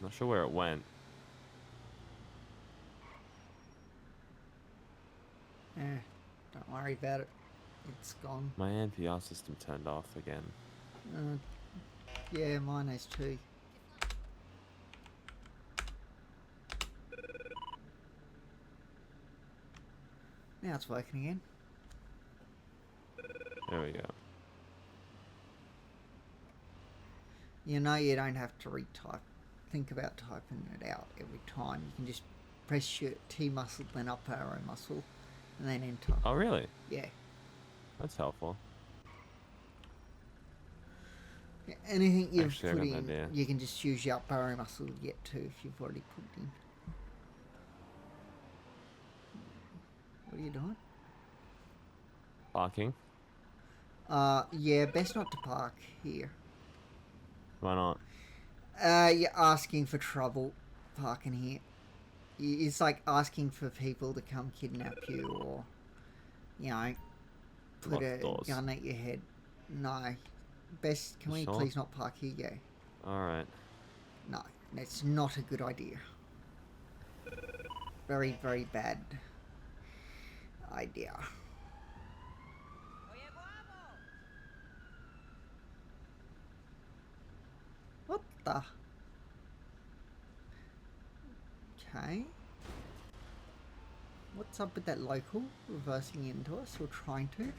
S2: Not sure where it went.
S1: Yeah. Don't worry about it. It's gone.
S2: My NPR system turned off again.
S1: Yeah, mine has too. Now it's working again.
S2: There we go.
S1: You know you don't have to retype. Think about typing it out every time. You can just press your T muscle, then up arrow muscle, and then enter.
S2: Oh, really?
S1: Yeah.
S2: That's helpful.
S1: Yeah, anything you've
S2: Actually, I
S1: put
S2: got an
S1: in,
S2: idea.
S1: you can just use your up arrow muscle to get to if you've already put it in. What are you doing?
S2: Parking?
S1: Yeah, best not to park here.
S2: Why not?
S1: You're asking for trouble parking here. It's like asking for people to come kidnap you or, you know, put
S2: Lock
S1: a
S2: doors.
S1: gun at your head. No. Best, can we
S2: Sure.
S1: please not park here? Yeah.
S2: Alright.
S1: No, that's not a good idea. Very, very bad idea. What the? Okay. What's up with that local reversing into us or trying to?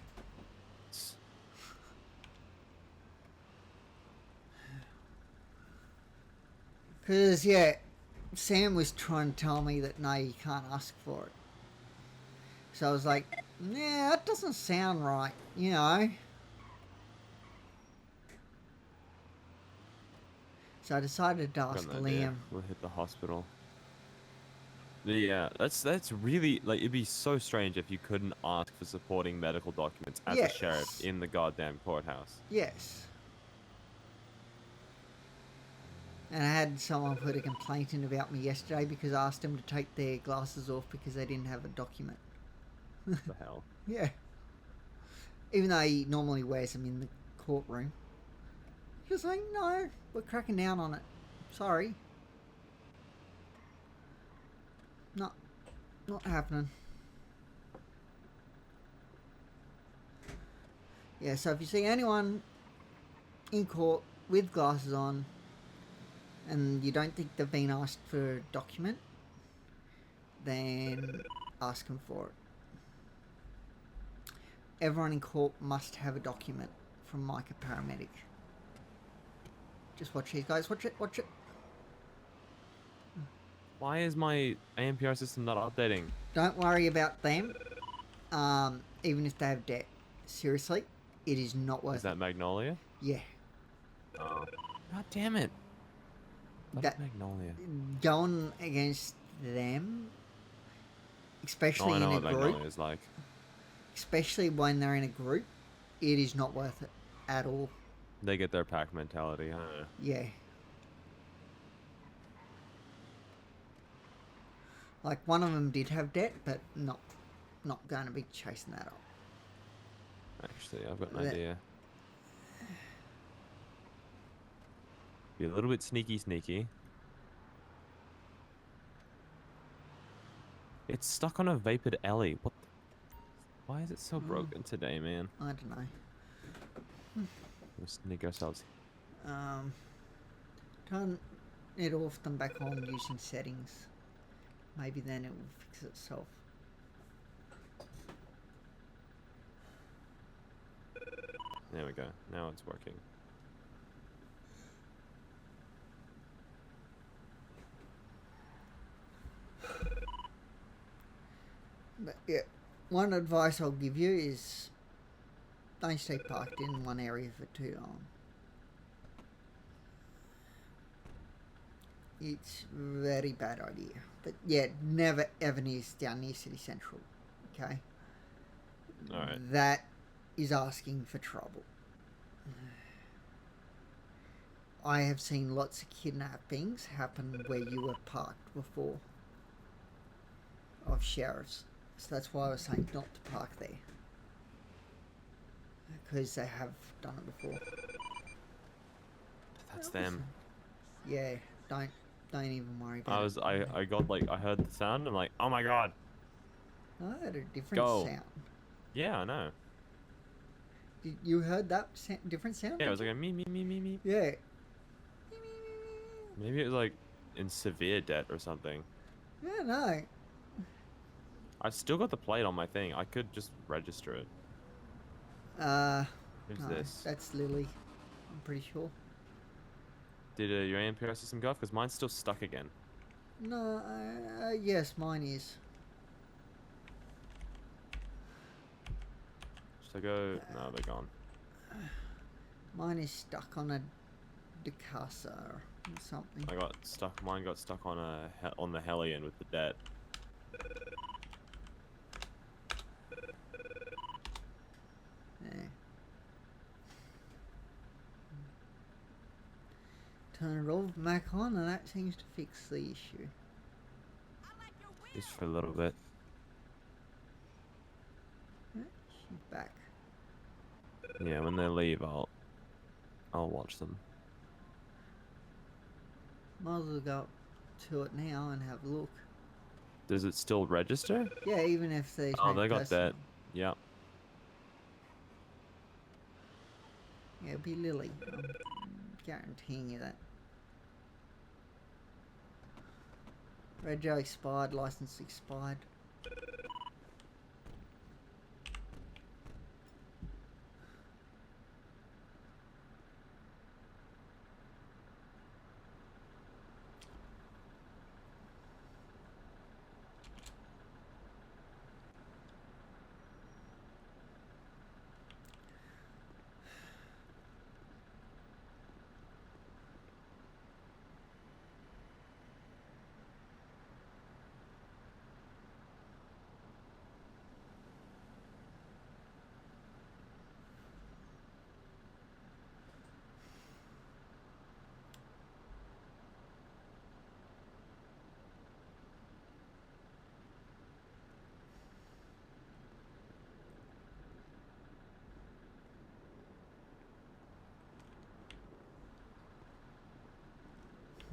S1: Because, yeah, Sam was trying to tell me that no, you can't ask for it. So I was like, yeah, that doesn't sound right, you know. So I decided to
S2: Got
S1: ask
S2: an idea.
S1: Liam.
S2: We'll hit the hospital. Yeah, that's really like it'd be so strange if you couldn't ask for supporting medical documents as a sheriff
S1: Yes.
S2: in the goddamn courthouse.
S1: Yes. And I had someone put a complaint in about me yesterday because I asked them to take their glasses off because they didn't have a document.
S2: The hell?
S1: Yeah. Even though he normally wears them in the courtroom. He was like, no, we're cracking down on it. Sorry. Not happening. Yeah, so if you see anyone in court with glasses on and you don't think they've been asked for a document, then ask them for it. Everyone in court must have a document from Micah Paramedic. Just watch these guys. Watch it. Watch it.
S2: Why is my ANPR system not updating?
S1: Don't worry about them. Even if they have debt. Seriously, it is not worth
S2: Is that Magnolia?
S1: it. Yeah.
S2: Oh. God damn it.
S1: That
S2: Magnolia.
S1: going against them,
S2: Oh,
S1: especially
S2: I
S1: in
S2: know
S1: a
S2: what
S1: group,
S2: Magnolia is like.
S1: especially when they're in a group, it is not worth it at all.
S2: They get their pack mentality. I don't know.
S1: Yeah. Like one of them did have debt, but not going to be chasing that up.
S2: Actually, I've got an
S1: That-
S2: idea. Be a little bit sneaky. It's stuck on a vapored alley. What? Why is it so broken today, man?
S1: I don't know.
S2: We'll sneak ourselves.
S1: Turn it off and back on using settings. Maybe then it will fix itself.
S2: There we go. Now it's working.
S1: But yeah, one advice I'll give you is don't stay parked in one area for too long. It's a very bad idea. But yeah, never ever down near City Central. Okay?
S2: Alright.
S1: That is asking for trouble. I have seen lots of kidnappings happen where you were parked before of sheriffs. So that's why I was saying not to park there. Because they have done it before.
S2: That's them.
S1: Yeah, don't even worry about it.
S2: I got like, I heard the sound. I'm like, oh my god.
S1: I heard a different
S2: Go.
S1: sound.
S2: Yeah, I know.
S1: You heard that different sound?
S2: Yeah, it was like a me.
S1: Yeah.
S2: Maybe it was like in severe debt or something.
S1: Yeah, no.
S2: I've still got the plate on my thing. I could just register it. Who's
S1: No,
S2: this?
S1: that's Lily. I'm pretty sure.
S2: Did your ANPR system go off? Because mine's still stuck again.
S1: No, yes, mine is.
S2: Should I go? No, they're gone.
S1: Mine is stuck on a Decasa or something.
S2: I got stuck. Mine got stuck on on the Hellion with the debt.
S1: Yeah. Turn it off, back on, and that seems to fix the issue.
S2: Just for a little bit.
S1: Yeah, she's back.
S2: Yeah, when they leave, I'll watch them.
S1: Might as well go up to it now and have a look.
S2: Does it still register?
S1: Yeah, even if there's
S2: Oh,
S1: no
S2: they got
S1: person.
S2: that. Yep.
S1: Yeah, it'll be Lily. I'm guaranteeing you that. Rego expired, license expired.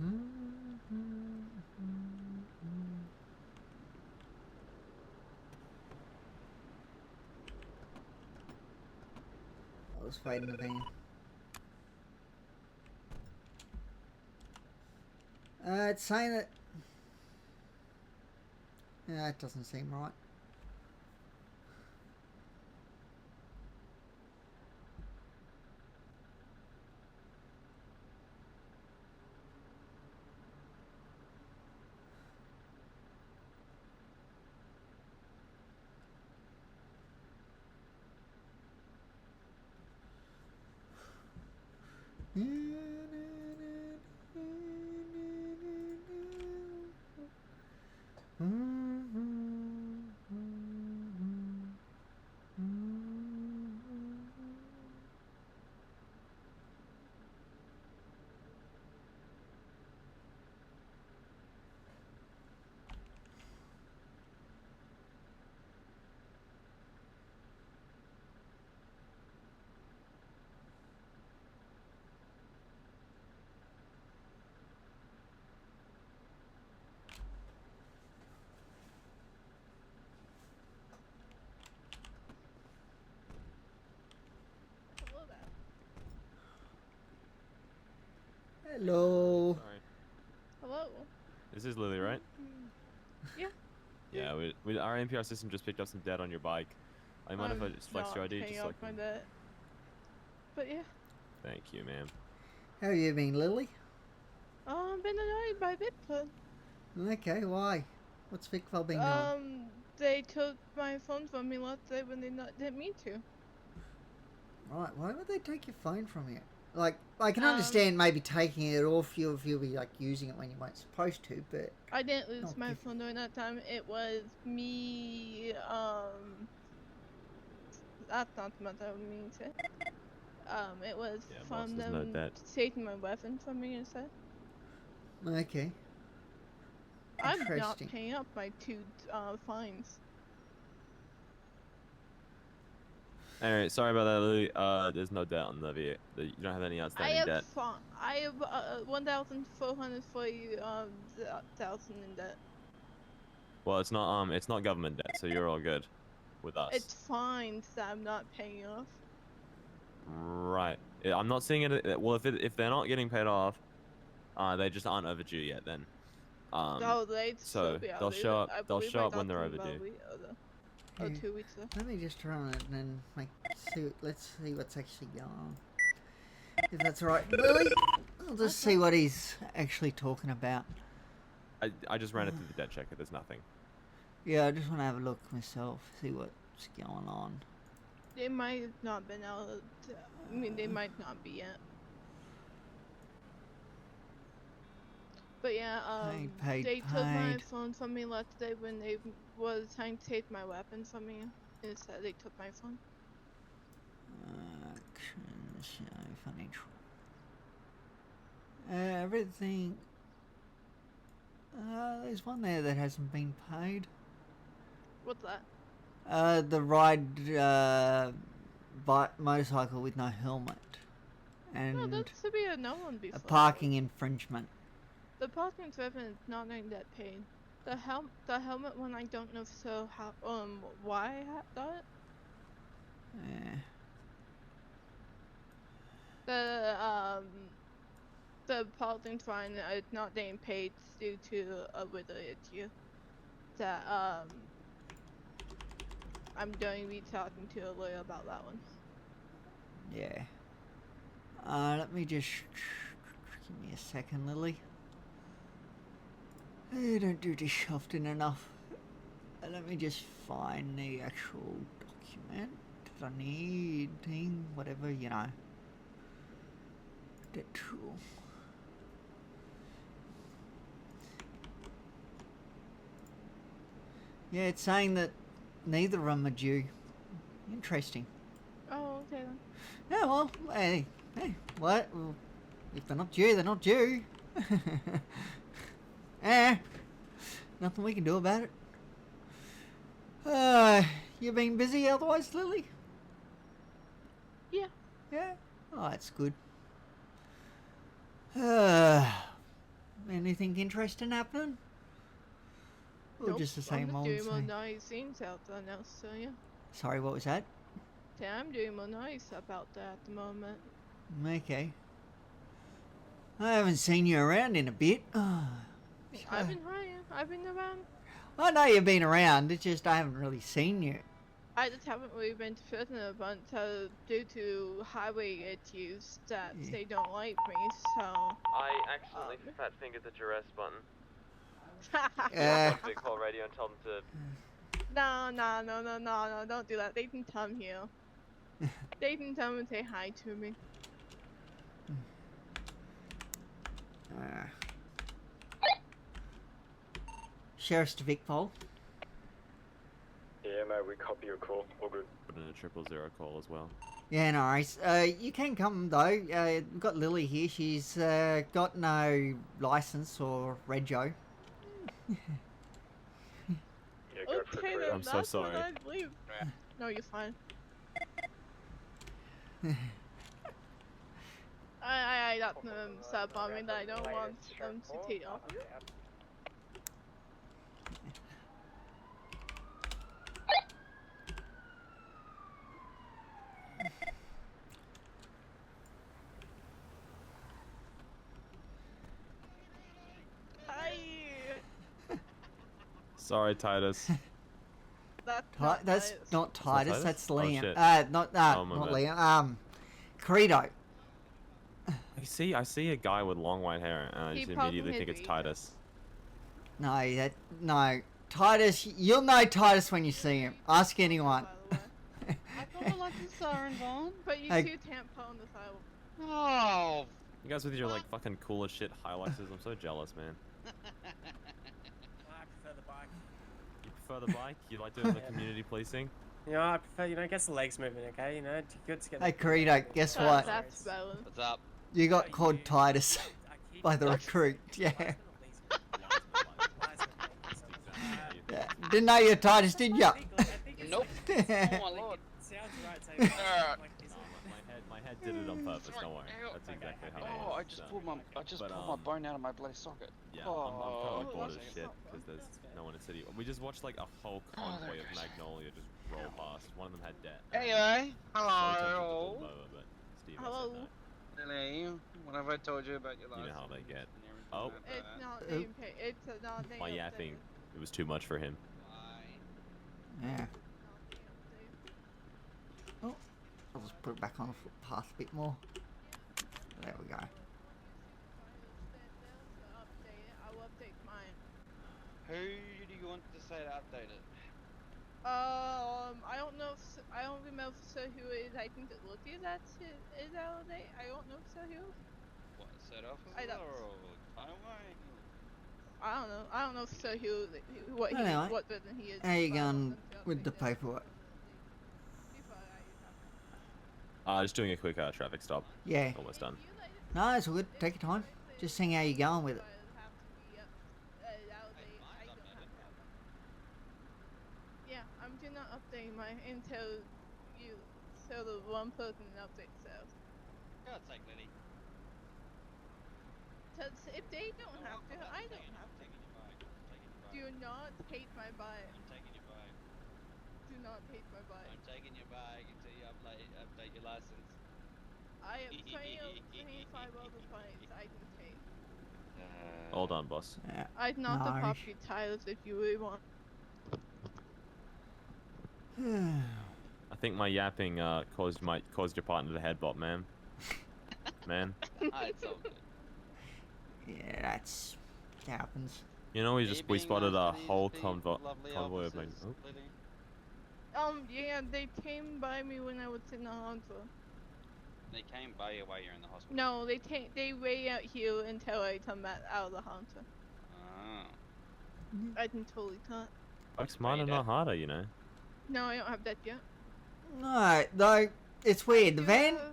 S1: I was fighting the van. It's saying that. Yeah, it doesn't seem right.
S6: Hello there.
S1: Hello.
S2: Sorry.
S6: Hello.
S2: This is Lily, right?
S6: Yeah.
S2: Yeah, our NPR system just picked up some debt on your bike. I mind if I just flex your ID
S6: paying
S2: just so I
S6: off my
S2: can...
S6: debt. But yeah.
S2: Thank you, ma'am.
S1: How you been, Lily?
S6: Been annoyed by Bitcoin.
S1: Okay, why? What's Vicval been doing?
S6: They took my phone from me last day when they didn't mean to.
S1: Right, why would they take your phone from you? Like, I can
S6: Um,
S1: understand maybe taking it off you if you'll be like using it when you weren't supposed to, but
S6: I didn't lose
S1: Oh,
S6: my
S1: good.
S6: phone during that time. It was me, that's not the month I mean to. It was
S2: Yeah, boss,
S6: from
S2: there's no
S6: them
S2: debt.
S6: taking my weapon from me instead.
S1: okay.
S6: I'm not
S1: Interesting.
S6: paying up my 2 fines.
S2: Alright, sorry about that, Lily. There's no debt on the V8. You don't have any outstanding debt.
S6: I have 1,440 thousand in debt.
S2: Well, it's not government debt, so you're all good with us.
S6: It's fines that I'm not paying off.
S2: Right. Yeah, I'm not seeing it. Well, if they're not getting paid off, they just aren't overdue yet. Then.
S6: Oh, they'd
S2: So
S6: still be
S2: they'll
S6: overdue.
S2: show up.
S6: I
S2: They'll
S6: believe
S2: show
S6: I
S2: up when
S6: got
S2: they're
S6: them about
S2: overdue.
S6: Oh,
S1: Here,
S6: 2 weeks ago.
S1: let me just run it and then let's see what's actually going on. If that's all right, Lily, I'll just see what he's actually talking about.
S2: I just ran it through the debt checker. There's nothing.
S1: Yeah, I just want to have a look myself, see what's going on.
S6: They might have not been out. I mean, they might not be yet. But yeah,
S1: Paid,
S6: they took my
S1: paid.
S6: phone from me last day when they was trying to take my weapon from me. Instead, they took my phone.
S1: Actions, financial. Everything. There's one there that hasn't been paid.
S6: What's that?
S1: The ride, motorcycle with no helmet. And
S6: No, that should be a no one
S1: a
S6: before.
S1: parking infringement.
S6: The parking weapon is not going to get paid. The helmet one, I don't know so how why I got it.
S1: Yeah.
S6: The parking fine is not getting paid due to a weather issue. That I'm going to be talking to a lawyer about that one.
S1: Yeah. Let me just give me a second, Lily. I don't do this often enough. Let me just find the actual document that I need, thing, whatever, you know. That tool. Yeah, it's saying that neither of them are due. Interesting.
S6: Oh, okay then.
S1: Yeah, well, hey, what? Well, if they're not due, they're not due. Nothing we can do about it. You been busy otherwise, Lily?
S6: Yeah.
S1: Yeah? Oh, that's good. Anything interesting happening? Or
S6: Nope,
S1: just the
S6: I'm
S1: same
S6: just
S1: old
S6: doing more
S1: same?
S6: nice things out there now, so yeah.
S1: Sorry, what was that?
S6: Yeah, I'm doing more nice about that at the moment.
S1: Okay. I haven't seen you around in a bit.
S6: I've been hiding. I've been around.
S1: I know you've been around, it's just I haven't really seen you.
S6: I just haven't really been to prison a bunch due to highway issues that
S1: Yeah.
S6: they don't like me, so...
S2: I accidentally fat fingered the duress button.
S1: Uh,
S2: Big call radio and tell them to.
S6: No, don't do that. They can come here. They can come and say hi to me.
S1: Sheriff's to Vicpol.
S7: Yeah, mate, we copy your call. All good.
S2: Put in a 000 call as well.
S1: Yeah, no worries. You can come though. We've got Lily here. She's got no license or rego.
S7: Yeah, go for
S6: Okay,
S7: it,
S6: then
S7: Korea.
S2: I'm so
S6: that's when
S2: sorry.
S6: I'd leave. No, you're fine. I let them start bombing that I don't want them to take off. Hi.
S2: Sorry, Titus.
S1: That's
S6: Titus.
S1: not Titus.
S2: Titus?
S1: That's
S2: Oh,
S1: Liam.
S2: shit.
S1: Not
S2: Oh, my
S1: not
S2: bad.
S1: Liam. Credo.
S2: I see a guy with long white hair, and I
S6: He
S2: just
S6: probably
S2: immediately think
S6: hit
S2: it's
S6: me.
S2: Titus.
S1: No. Titus. You'll know Titus when you see him. Ask anyone.
S6: By the way.
S8: I thought I liked the siren, Vaughn.
S6: But you
S1: Hey.
S6: two tampon the file.
S8: Oh.
S2: You guys with your like fucking cool as shit highlights, I'm so jealous, man.
S9: I prefer the bike.
S2: You prefer the bike? You like doing the community policing?
S9: You know, I prefer, you know, gets the legs moving, okay? You know, it's good to get
S1: Hey,
S9: the-
S1: Credo. Guess what?
S6: That's valid.
S8: What's up?
S1: You got called Titus
S9: I keep
S1: by the
S9: watching
S1: recruit.
S9: it.
S1: Yeah.
S9: Why is it not legal?
S1: Yeah. Didn't know you're Titus, did ya?
S9: I think it's
S8: Nope.
S9: like-
S1: Yeah.
S8: Oh my lord.
S9: it sounds right, so like this.
S2: My head did it on purpose. Don't worry. That's exactly how it
S8: Oh,
S2: was.
S8: I just pulled my
S2: But,
S8: pulled my bone out of my bloody socket.
S2: Yeah,
S8: Oh.
S2: I'm probably bored as
S9: that's
S2: shit
S9: not
S2: because
S9: fun.
S2: there's
S9: That's fair.
S2: no one in city. We just watched like a whole
S8: there
S2: convoy
S8: it
S2: of
S8: goes.
S2: Magnolia just roll past. One of them had debt.
S7: Anyway,
S2: So tempted to pull
S7: hello.
S2: them over, but Steve said
S6: Hello.
S2: no.
S7: Lily, what have I told you about your life?
S2: You know how they get. Oh.
S6: It's not
S1: Oop.
S6: being paid. It's not being
S2: My
S6: updated.
S2: yapping. It was too much for him.
S1: Yeah.
S6: Not being updated.
S1: I'll just put it back on the footpath a bit more. There we go.
S6: I will update mine.
S8: Who do you want to say to update it?
S6: I don't know. I don't remember who it is. I think it Lucky that's is out there. I don't know who.
S8: What, set off
S6: I don't-
S8: or Conway?
S6: I don't know. I don't know who what he
S1: Anyway,
S6: what version he is.
S1: How you
S6: but I want
S1: going
S6: them to
S1: with the
S6: update that
S1: paperwork?
S6: before I
S2: Just doing a quick traffic stop.
S1: Yeah.
S2: Almost done.
S1: No, it's all good. Take your time. Just seeing how you're going with it.
S6: Yeah, I'm just not updating mine until you so the one person updates themselves.
S8: God's sake, Lily.
S6: Cause if they don't have to,
S8: I'm
S6: I don't
S8: taking-
S6: have
S8: I'm
S6: to.
S8: taking your bike. I'm taking your
S6: Do
S8: bike.
S6: not hate my bike.
S8: I'm taking your bike.
S6: Do not hate my bike.
S8: I'm taking your bike until you update your license.
S6: I have plenty of 25 other bikes I can take.
S2: Hold on, boss.
S1: Yeah.
S6: I'd not the
S1: Nice.
S6: property titles if you really want.
S2: I think my yapping caused your partner to headbutt, man. Man.
S8: It's all good.
S1: Yeah, that's happens.
S2: You know, we
S8: Are you
S2: spotted
S8: being
S2: a
S8: nice to these
S2: whole
S8: big,
S2: convoy
S8: lovely
S2: of Mag.
S8: officers,
S2: Oh.
S8: Lily?
S6: Yeah, they came by me when I was in the hospital.
S8: They came by you while you're in the hospital.
S6: No, they wait out here until I come back out of the hospital.
S8: Oh.
S6: I can totally cut.
S2: Work smarter,
S8: you
S2: not
S8: dead?
S2: harder, you know.
S6: No, I don't have that yet.
S1: No, though, it's weird. The
S6: You
S1: van
S6: have-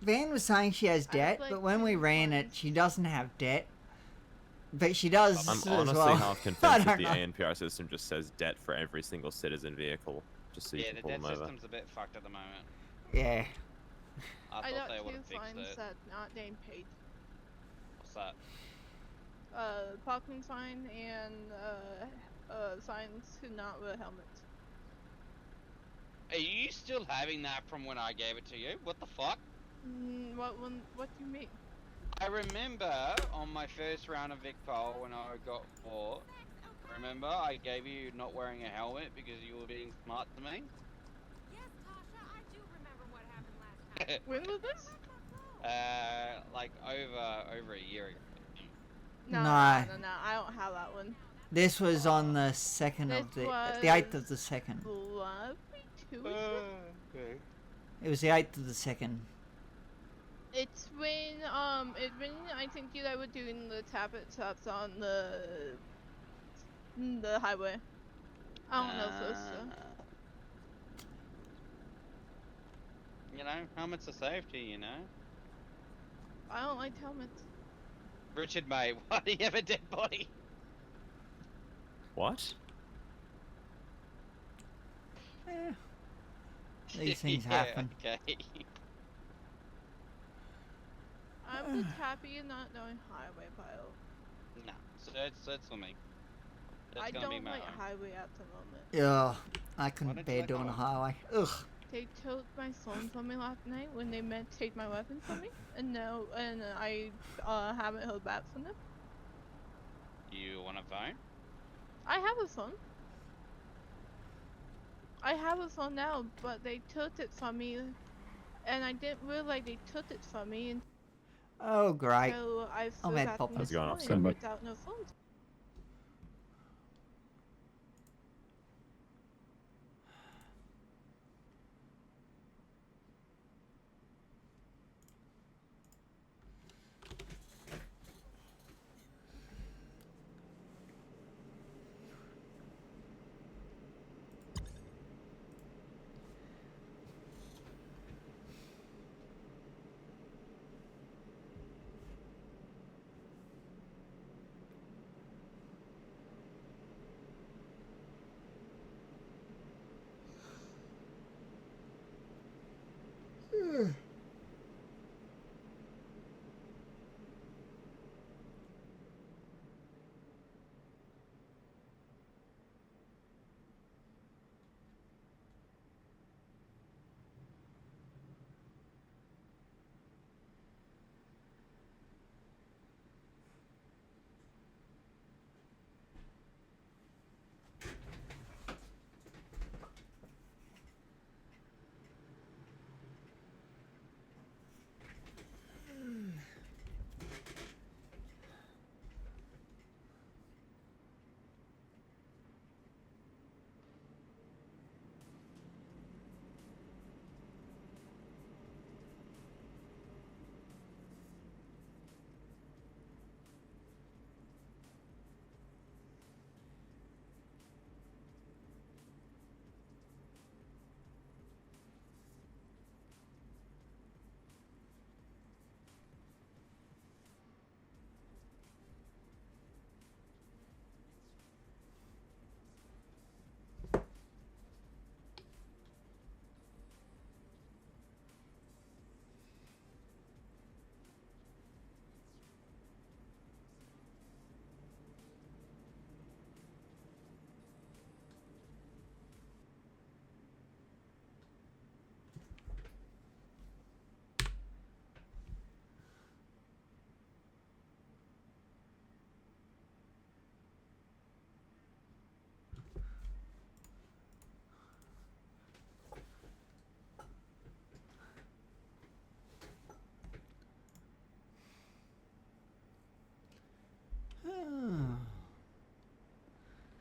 S1: Van was saying she has
S6: I have,
S1: debt,
S6: like,
S1: but when we
S6: 2
S1: ran it,
S6: points.
S1: she doesn't have debt. But she does
S2: I'm
S1: as
S2: honestly
S1: well.
S2: half
S1: I
S2: convinced that
S1: don't
S2: the
S1: know.
S2: ANPR system just says debt for every single citizen vehicle, just so you
S8: Yeah,
S2: can
S8: the
S2: pull
S8: debt
S2: them over.
S8: system's a bit fucked at the moment.
S1: Yeah.
S8: I
S6: I
S8: thought
S6: got
S8: they would
S6: 2
S8: have fixed
S6: fines
S8: it.
S6: that not getting paid.
S8: What's that?
S6: parking sign and signs to not wear helmets.
S8: Are you still having that from when I gave it to you? What the fuck?
S6: What one? What do you mean?
S8: I remember on my first round of Vic Pol when I got bought, remember I gave you not wearing a helmet because you were being smart to me?
S10: Yes, Tasha, I do remember what happened last time.
S6: When was this?
S8: Like over a year ago.
S6: No,
S1: No.
S6: I don't have that one.
S1: This was on the 2nd of
S6: This
S1: the 8th of the
S6: was
S1: 2nd.
S6: Lovely 2 weeks ago.
S3: Okay.
S1: It was the 8th of the 2nd.
S6: It's when I think you guys were doing the tablet stops on the highway. I don't know if it was
S8: You know, helmets are safety, you know?
S6: I don't like helmets.
S8: Richard May, why do you have a dead body?
S2: What?
S1: Eh, these things
S8: Yeah,
S1: happen.
S8: Okay.
S6: I'm just happy you're not doing highway pilot.
S8: No, so that's for me. That's
S6: I
S8: gonna be
S6: don't
S8: my
S6: like
S8: own.
S6: highway at the moment.
S1: Yeah, I
S8: Why
S1: couldn't
S8: don't you
S1: bear
S8: like
S1: doing a
S8: highway?
S1: highway. Ugh.
S6: They took my phone from me last night when they meant to take my weapon from me, and I haven't heard back from them.
S8: You want a phone?
S6: I have a phone. I have a phone now, but they took it from me, and I didn't realize they took it from me, and
S1: Oh, great.
S6: so I
S1: I'm
S6: flew
S1: at
S6: back
S1: Popeyes.
S6: this
S2: going off
S6: morning
S5: soon.
S6: without no phone.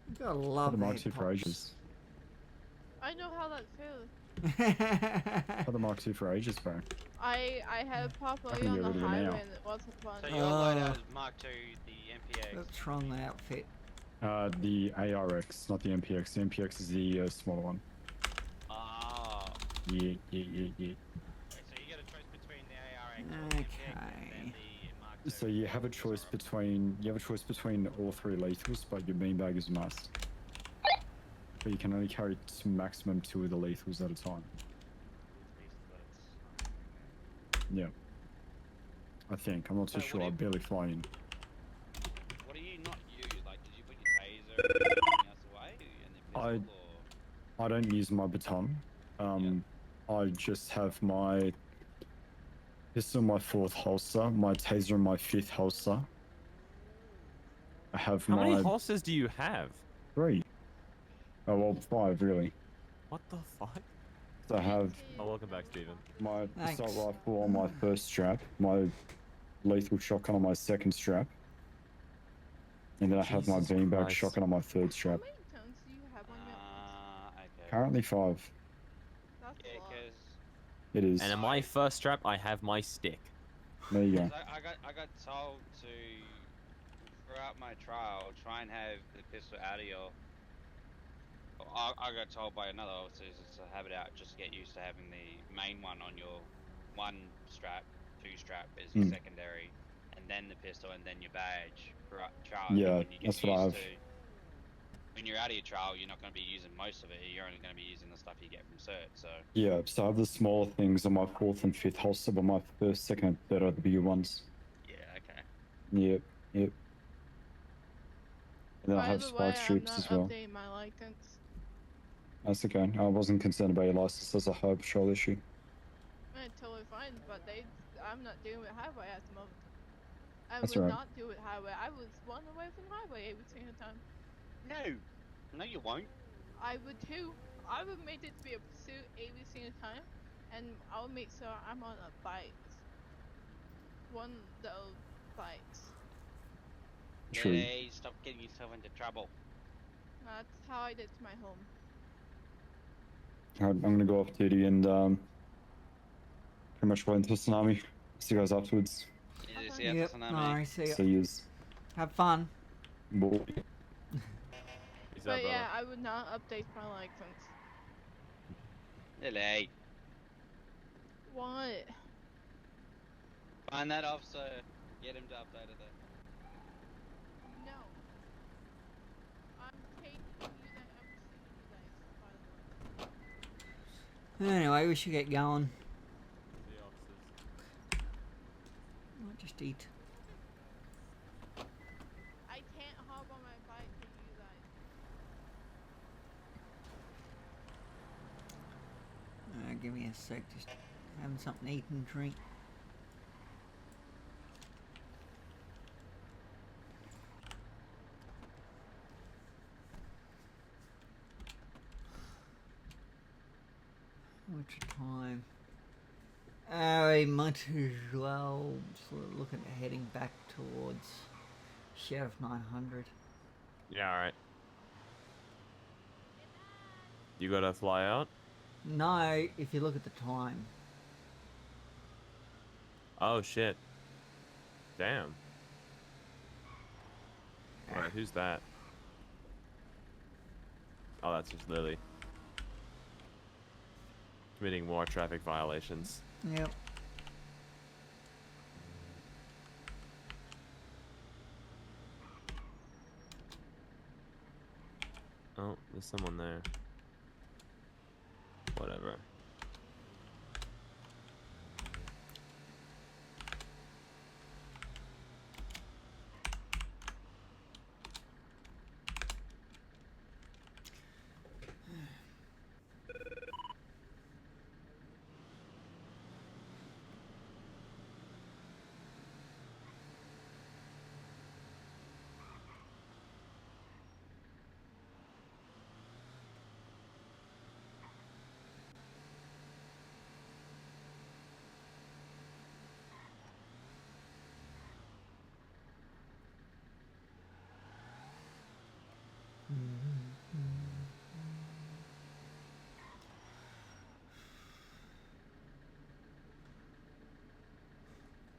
S1: You gotta love
S5: the Mark
S1: the
S5: II for ages.
S6: I know how that feels.
S5: Had the Mark II for ages, bro.
S6: I had Papa
S5: I can
S6: on
S5: get
S6: the
S5: rid of it
S6: highway
S5: now.
S6: and it wasn't fun.
S8: So your loadout is Mark II, the MPX.
S1: What's wrong with the outfit?
S5: The ARX, not the MPX. The MPX is the smaller one.
S8: Ah.
S5: Yeah.
S8: So you get a choice between the ARX or the MPX and then the Mark II.
S5: So you have a choice between all three lethals, but your beanbag is a must. But you can only carry maximum 2 of the lethals at a time. Yeah. I think. I'm not too
S8: So
S5: sure.
S8: what
S5: I
S8: if-
S5: barely fly in.
S8: What rifle or?
S5: I don't use my baton. I just have my pistol in my 4th holster, my taser in my 5th holster. I have
S2: How
S5: my
S2: many holsters do you have?
S5: 3. Oh well, 5 really.
S2: What the fuck?
S5: So I have
S2: Oh, welcome back, Steven.
S5: my
S1: Thanks.
S5: assault rifle on my 1st strap, my lethal shotgun on my 2nd strap, and then I have my
S2: Jesus
S5: beanbag
S2: Christ.
S5: shotgun on my 3rd
S6: How
S5: strap.
S6: many guns do you have on your list?
S8: Okay.
S5: Currently 5.
S6: That's
S8: Yeah,
S6: a lot.
S8: because
S5: It is.
S2: And in my first strap, I have my stick.
S5: There you go.
S8: I got told to throughout my trial try and have the pistol out of your. I got told by another officer to have it out just to get used to having the main one on your 1 strap, 2 strap is your secondary, and then the pistol and then your badge throughout trial. And
S5: Yeah,
S8: when you get
S5: that's what I
S8: used
S5: have.
S8: to. When you're out of your trial, you're not going to be using most of it. You're only going to be using the stuff you get from cert. So
S5: Yeah, so I have the smaller things on my 4th and 5th holster, but my 1st, 2nd, and 3rd are the bigger ones.
S8: yeah, okay.
S5: Yep. And then I
S6: By
S5: have
S6: the
S5: spike
S6: way, I'm
S5: strips
S6: not
S5: as well.
S6: updating my license.
S5: That's okay. I wasn't concerned about your license as a highway patrol issue.
S6: Totally fine, but I'm not dealing with highway at the moment. I
S5: That's
S6: would
S5: alright.
S6: not deal with highway. I was 1 away from highway every single time.
S8: No, you won't.
S6: I would too. I would make it to be a pursuit every single time, and I'll make sure I'm on a bike. One of those bikes.
S5: True.
S8: Lily, stop getting yourself into trouble.
S6: That's how I did to my home.
S5: Alright, I'm gonna go off duty and pretty much go into the tsunami. See you guys afterwards.
S8: Yeah,
S6: Okay.
S8: see you
S1: Yep.
S8: at the tsunami.
S1: Alright, see ya.
S5: See yous.
S1: Have fun.
S5: Bye.
S2: Peace out,
S6: But
S2: brother.
S6: yeah, I would not update my license.
S8: Lily,
S6: What?
S8: find that officer, get him to update it.
S6: No. I'm taking you that I'm seeing you guys, by the way.
S1: Anyway, we should get going.
S2: The officers.
S1: Might just eat.
S6: I can't hop on my bike with you guys.
S1: Give me a sec. Just having something to eat and drink. What's the time? I might as well sort of looking at heading back towards Sheriff 900.
S2: Yeah, alright. You gotta fly out?
S1: No, if you look at the time.
S2: Oh, shit. Damn. Alright, who's that? Oh, that's just Lily. Committing more traffic violations.
S1: Yep.
S2: Oh, there's someone there. Whatever.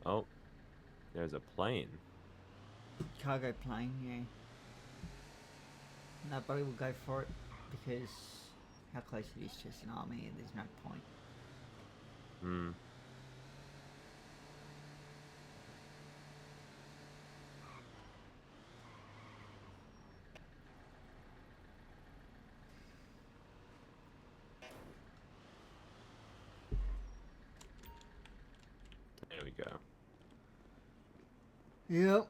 S2: Oh, there's a plane.
S1: Cargo plane, yeah. Nobody will go for it because how close it is to a tsunami, there's no point.
S2: Hmm. There we go.
S1: Yep.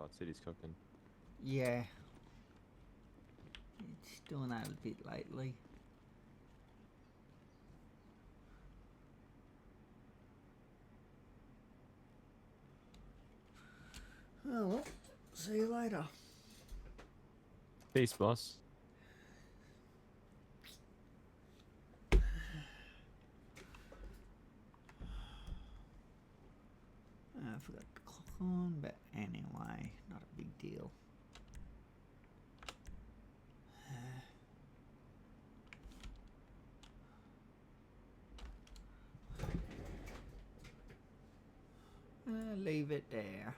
S2: Hot City's cooking.
S1: Yeah. It's doing that a bit lately. Oh well, see you later.
S2: Peace, boss.
S1: I forgot to click on, but anyway, not a big deal. Leave it there.